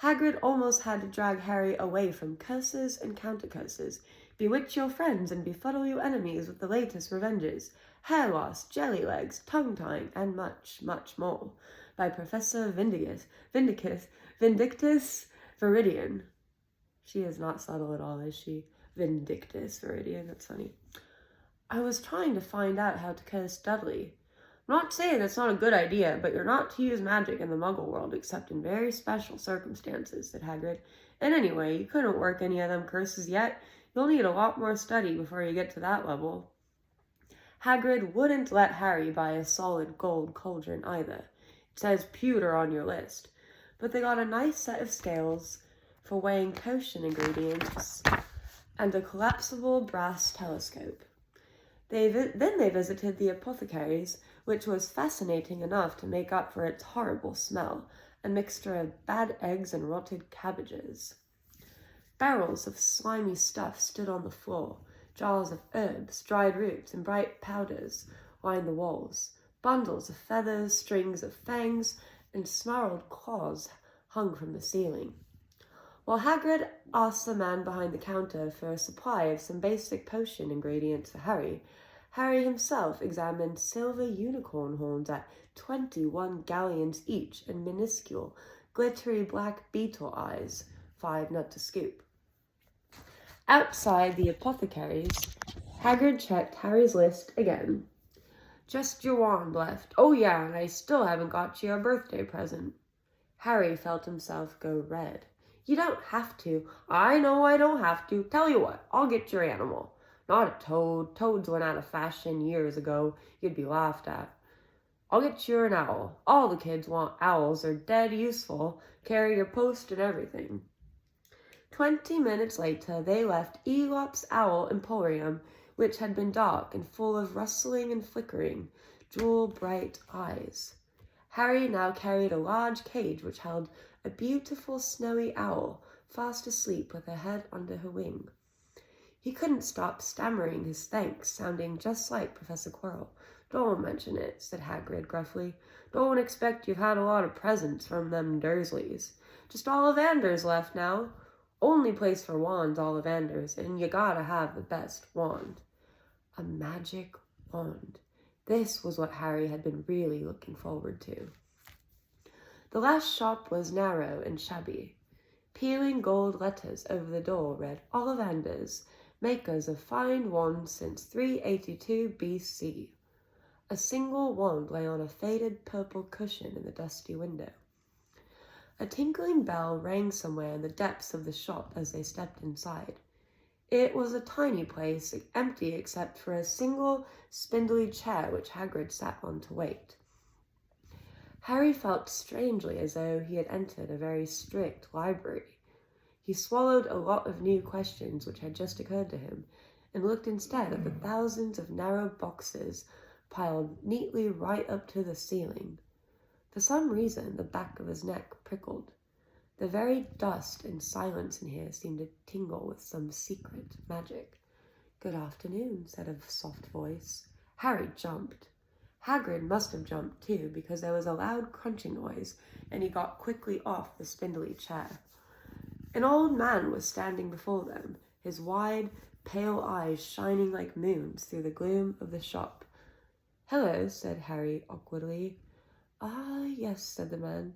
Hagrid almost had to drag Harry away from curses and counter-curses, bewitch your friends and befuddle your enemies with the latest revenges, hair loss, jelly legs, tongue-tying, and much, much more, by Professor Vindictus Viridian. She is not subtle at all, is she? Vindictus Viridian, that's funny. I was trying to find out how to curse Dudley. I'm not saying it's not a good idea, but you're not to use magic in the Muggle world except in very special circumstances, said Hagrid. And anyway, you couldn't work any of them curses yet. You'll need a lot more study before you get to that level. Hagrid wouldn't let Harry buy a solid gold cauldron either. It says pewter on your list. But they got a nice set of scales for weighing potion ingredients and a collapsible brass telescope. Then they visited the apothecary's, which was fascinating enough to make up for its horrible smell, a mixture of bad eggs and rotted cabbages. Barrels of slimy stuff stood on the floor. Jars of herbs, dried roots, and bright powders lined the walls. Bundles of feathers, strings of fangs, and snarled claws hung from the ceiling. While Hagrid asked the man behind the counter for a supply of some basic potion ingredients for Harry, Harry himself examined silver unicorn horns at 21 galleons each and minuscule, glittery black beetle eyes, 5 nuts a scoop. Outside the apothecary's, Hagrid checked Harry's list again. Just your wand left. Oh yeah, and I still haven't got you a birthday present. Harry felt himself go red. You don't have to. I know I don't have to. Tell you what, I'll get your animal. Not a toad. Toads went out of fashion years ago. You'd be laughed at. I'll get you an owl. All the kids want owls. They're dead useful. Carry your post and everything. 20 minutes later, they left Aelop's owl emporium, which had been dark and full of rustling and flickering, jewel-bright eyes. Harry now carried a large cage which held a beautiful snowy owl, fast asleep with her head under her wing. He couldn't stop stammering his thanks, sounding just like Professor Quirrell. Don't mention it, said Hagrid gruffly. Don't expect you've had a lot of presents from them Dursleys. Just Ollivanders left now. Only place for wands, Ollivanders, and you gotta have the best wand. A magic wand. This was what Harry had been really looking forward to. The last shop was narrow and shabby. Peeling gold letters over the door read, Ollivanders, makers of fine wands since 382 BC. A single wand lay on a faded purple cushion in the dusty window. A tinkling bell rang somewhere in the depths of the shop as they stepped inside. It was a tiny place, empty except for a single spindly chair which Hagrid sat on to wait. Harry felt strangely as though he had entered a very strict library. He swallowed a lot of new questions which had just occurred to him, and looked instead at the thousands of narrow boxes piled neatly right up to the ceiling. For some reason, the back of his neck prickled. The very dust and silence in here seemed to tingle with some secret magic. Good afternoon, said a soft voice. Harry jumped. Hagrid must have jumped too, because there was a loud crunching noise, and he got quickly off the spindly chair. An old man was standing before them, his wide, pale eyes shining like moons through the gloom of the shop. Hello, said Harry awkwardly. Ah, yes, said the man.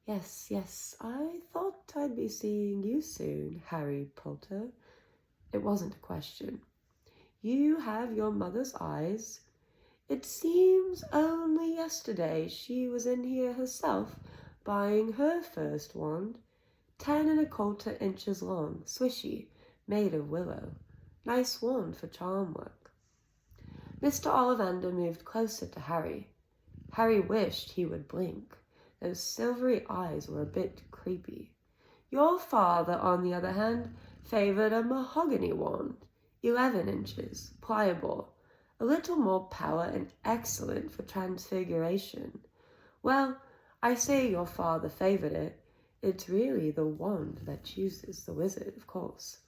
Yes, I thought I'd be seeing you soon, Harry Potter. It wasn't a question. You have your mother's eyes. It seems only yesterday she was in here herself, buying her first wand. 10 1/4 inches long, swishy, made of willow. Nice wand for charm work. Mr. Ollivander moved closer to Harry. Harry wished he would blink. Those silvery eyes were a bit creepy. Your father, on the other hand, favoured a mahogany wand, 11 inches, pliable, a little more power and excellent for transfiguration. Well, I say your father favoured it. It's really the wand that chooses the wizard, of course.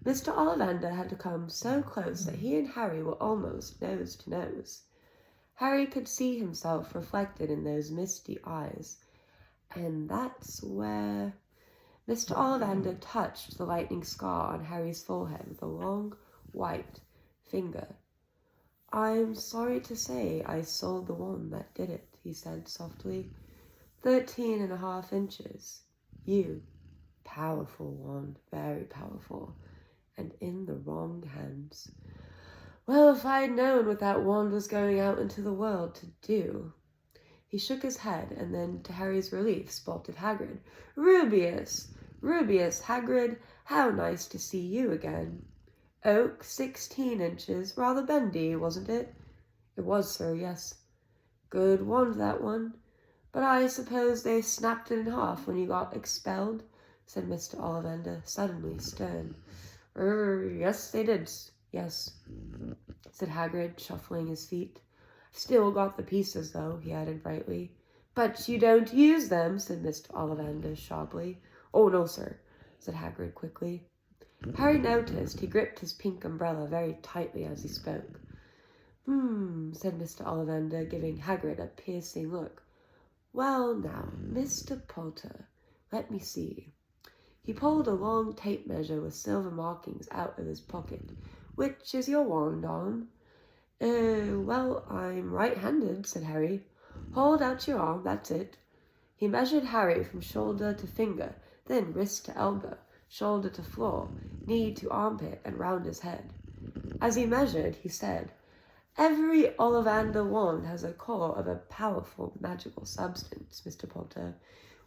Mr. Ollivander had come so close that he and Harry were almost nose to nose. Harry could see himself reflected in those misty eyes, and that's where Mr. Ollivander touched the lightning scar on Harry's forehead with a long, white finger. I'm sorry to say I sold the wand that did it, he said softly. 13.5 inches. You. Powerful wand, very powerful, and in the wrong hands. Well, if I'd known what that wand was going out into the world to do. He shook his head, and then, to Harry's relief, spotted Hagrid. Rubeus! Rubeus Hagrid, how nice to see you again. Oak, 16 inches, rather bendy, wasn't it? It was, sir, yes. Good wand, that one. But I suppose they snapped it in half when you got expelled, said Mr. Ollivander, suddenly stern. Yes, they did, yes, said Hagrid, shuffling his feet. I've still got the pieces, though, he added brightly. But you don't use them, said Mr. Ollivander sharply. Oh, no, sir, said Hagrid quickly. Harry noticed he gripped his pink umbrella very tightly as he spoke. Said Mr. Ollivander, giving Hagrid a piercing look. Well, now, Mr. Potter, let me see. He pulled a long tape measure with silver markings out of his pocket. Which is your wand on? Well, I'm right-handed, said Harry. Hold out your arm, that's it. He measured Harry from shoulder to finger, then wrist to elbow, shoulder to floor, knee to armpit, and round his head. As he measured, he said, Every Ollivander wand has a core of a powerful magical substance, Mr. Potter.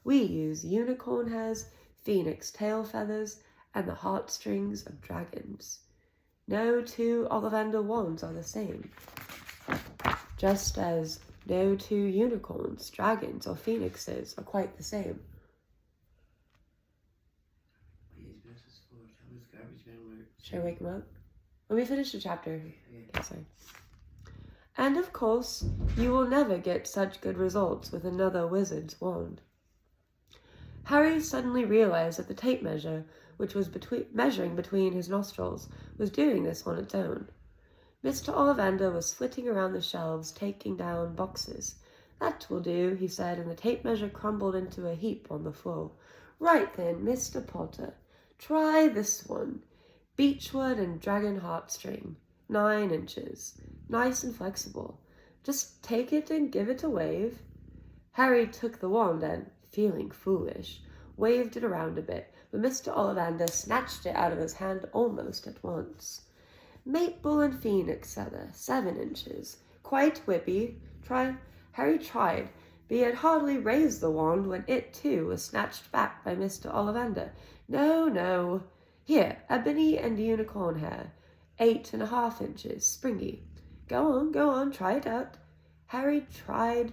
We use unicorn hairs, phoenix tail feathers, and the heartstrings of dragons. No two Ollivander wands are the same, just as no two unicorns, dragons, or phoenixes are quite the same. Should I wake him up? Let me finish the chapter. Okay, sorry. And of course, you will never get such good results with another wizard's wand. Harry suddenly realized that the tape measure, which was measuring between his nostrils, was doing this on its own. Mr. Ollivander was flitting around the shelves, taking down boxes. That will do, he said, and the tape measure crumbled into a heap on the floor. Right then, Mr. Potter, try this one. Beechwood and dragon heartstring, 9 inches. Nice and flexible. Just take it and give it a wave. Harry took the wand and, feeling foolish, waved it around a bit, but Mr. Ollivander snatched it out of his hand almost at once. Maple and phoenix feather, 7 inches. Quite whippy. Harry tried, but he had hardly raised the wand when it, too, was snatched back by Mr. Ollivander. No, no. Here, ebony and unicorn hair, 8.5 inches, springy. Go on, try it out. Harry tried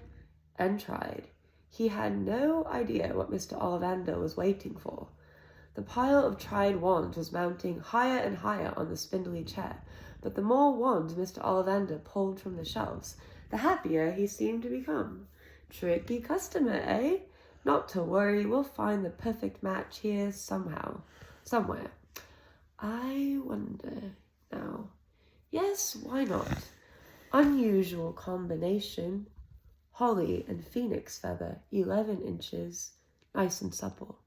and tried. He had no idea what Mr. Ollivander was waiting for. The pile of tried wands was mounting higher and higher on the spindly chair, but the more wands Mr. Ollivander pulled from the shelves, the happier he seemed to become. Tricky customer, eh? Not to worry, we'll find the perfect match here somewhere. I wonder now. Yes, why not? Unusual combination. Holly and phoenix feather, 11 inches, nice and supple.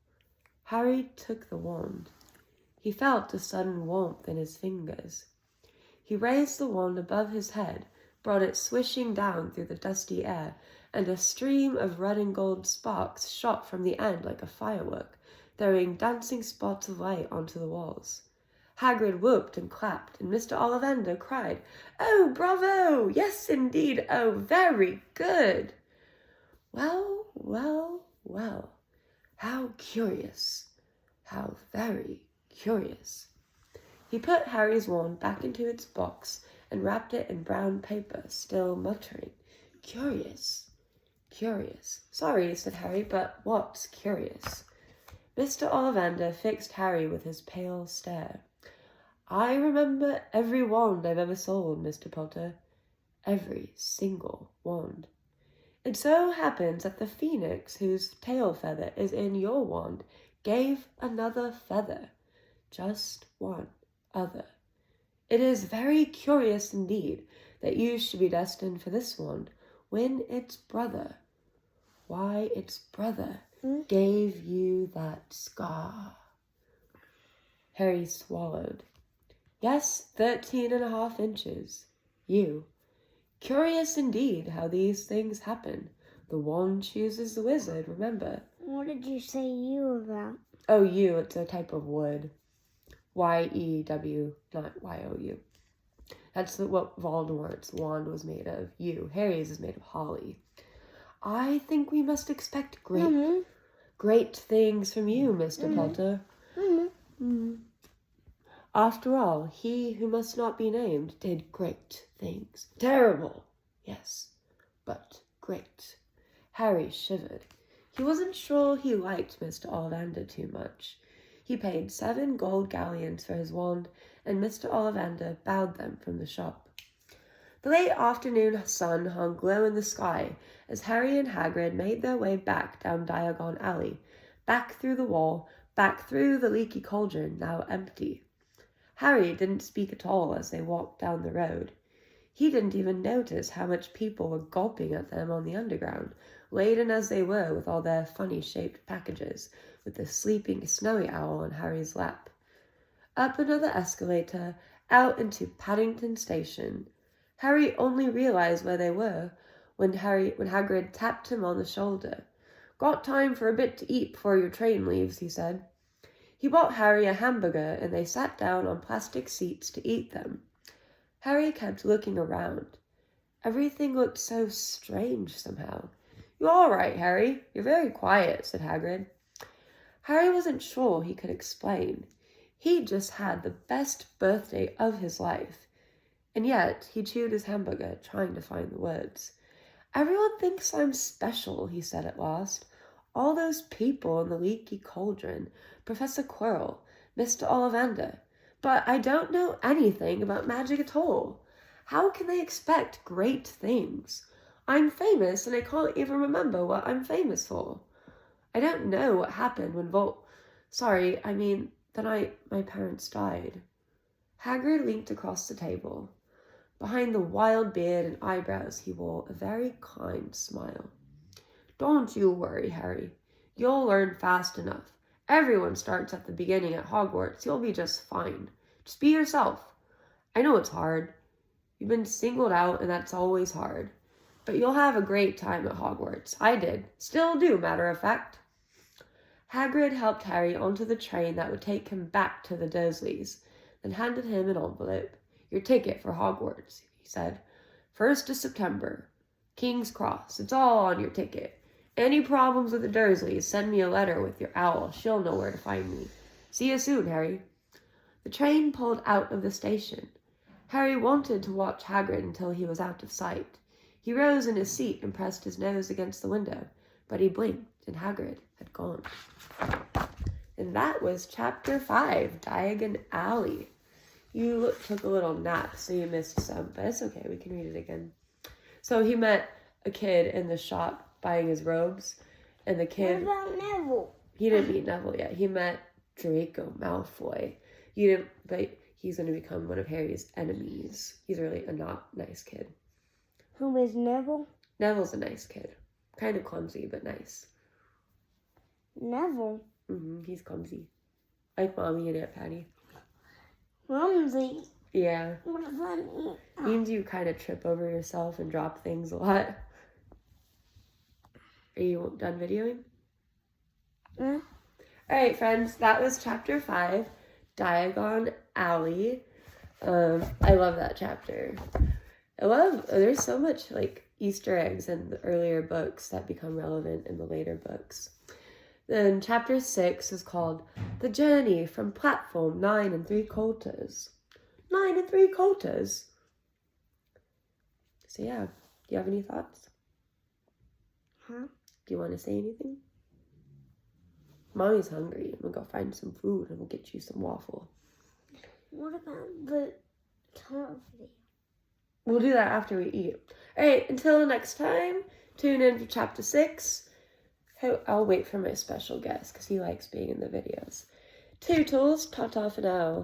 Harry took the wand. He felt a sudden warmth in his fingers. He raised the wand above his head, brought it swishing down through the dusty air, and a stream of red and gold sparks shot from the end like a firework, throwing dancing spots of light onto the walls. Hagrid whooped and clapped, and Mr. Ollivander cried, "Oh, bravo! Yes, indeed! Oh, very good!" Well, well, well. How curious. How very curious. He put Harry's wand back into its box and wrapped it in brown paper, still muttering, "Curious, curious." "Sorry," said Harry, "but what's curious?" Mr. Ollivander fixed Harry with his pale stare. "I remember every wand I've ever sold, Mr. Potter. Every single wand. It so happens that the phoenix whose tail feather is in your wand gave another feather. Just one other. It is very curious indeed that you should be destined for this wand when its brother, why, its brother gave you that scar." Harry swallowed. "Yes, 13.5 inches. You. Curious indeed how these things happen. The wand chooses the wizard, remember." What did you say you about? Oh, yew, it's a type of wood. Y-E-W, not Y-O-U. That's what Voldemort's wand was made of. Yew. Harry's is made of holly. "I think we must expect great things from you, Mr. Potter. After all, he who must not be named did great things. Terrible, yes, but great." Harry shivered. He wasn't sure he liked Mr. Ollivander too much. He paid 7 gold galleons for his wand, and Mr. Ollivander bowed them from the shop. The late afternoon sun hung low in the sky as Harry and Hagrid made their way back down Diagon Alley, back through the wall, back through the leaky cauldron, now empty. Harry didn't speak at all as they walked down the road. He didn't even notice how much people were gulping at them on the underground, laden as they were with all their funny-shaped packages, with the sleeping snowy owl on Harry's lap. Up another escalator, out into Paddington Station. Harry only realized where they were when Hagrid tapped him on the shoulder. "Got time for a bit to eat before your train leaves," he said. He bought Harry a hamburger, and they sat down on plastic seats to eat them. Harry kept looking around. Everything looked so strange somehow. "You all right, Harry? You're very quiet," said Hagrid. Harry wasn't sure he could explain. He'd just had the best birthday of his life. And yet he chewed his hamburger, trying to find the words. "Everyone thinks I'm special," he said at last. "All those people in the leaky cauldron, Professor Quirrell, Mr. Ollivander. But I don't know anything about magic at all. How can they expect great things? I'm famous and I can't even remember what I'm famous for. I don't know what happened when the night my parents died." Hagrid leaned across the table. Behind the wild beard and eyebrows he wore a very kind smile. "Don't you worry, Harry. You'll learn fast enough. Everyone starts at the beginning at Hogwarts. You'll be just fine. Just be yourself. I know it's hard. You've been singled out, and that's always hard. But you'll have a great time at Hogwarts. I did. Still do, matter of fact." Hagrid helped Harry onto the train that would take him back to the Dursleys, then handed him an envelope. "Your ticket for Hogwarts," he said. "1st of September. King's Cross. It's all on your ticket. Any problems with the Dursleys, send me a letter with your owl. She'll know where to find me. See you soon, Harry." The train pulled out of the station. Harry wanted to watch Hagrid until he was out of sight. He rose in his seat and pressed his nose against the window, but he blinked and Hagrid had gone. And that was Chapter 5, Diagon Alley. You took a little nap, so you missed some, but it's okay, we can read it again. So he met a kid in the shop buying his robes, and the kid... What about Neville? He didn't meet Neville yet. He met Draco Malfoy. But he's going to become one of Harry's enemies. He's really a not nice kid. Who is Neville? Neville's a nice kid. Kind of clumsy, but nice. Neville? He's clumsy. Like Mommy and Aunt Patty. Clumsy? Yeah. What does that mean? Means you kind of trip over yourself and drop things a lot. Are you done videoing? Alright, friends, that was Chapter 5, Diagon Alley. I love that chapter. There's so much like Easter eggs in the earlier books that become relevant in the later books. Then Chapter 6 is called The Journey from Platform 9 3/4. 9 3/4? So yeah, do you have any thoughts? Huh? Do you want to say anything? Mommy's hungry. I'm gonna go find some food and we'll get you some waffle. What about the top video? We'll do that after we eat. Alright, until next time, tune in for chapter 6. I'll wait for my special guest because he likes being in the videos. Toodles, ta-ta for now.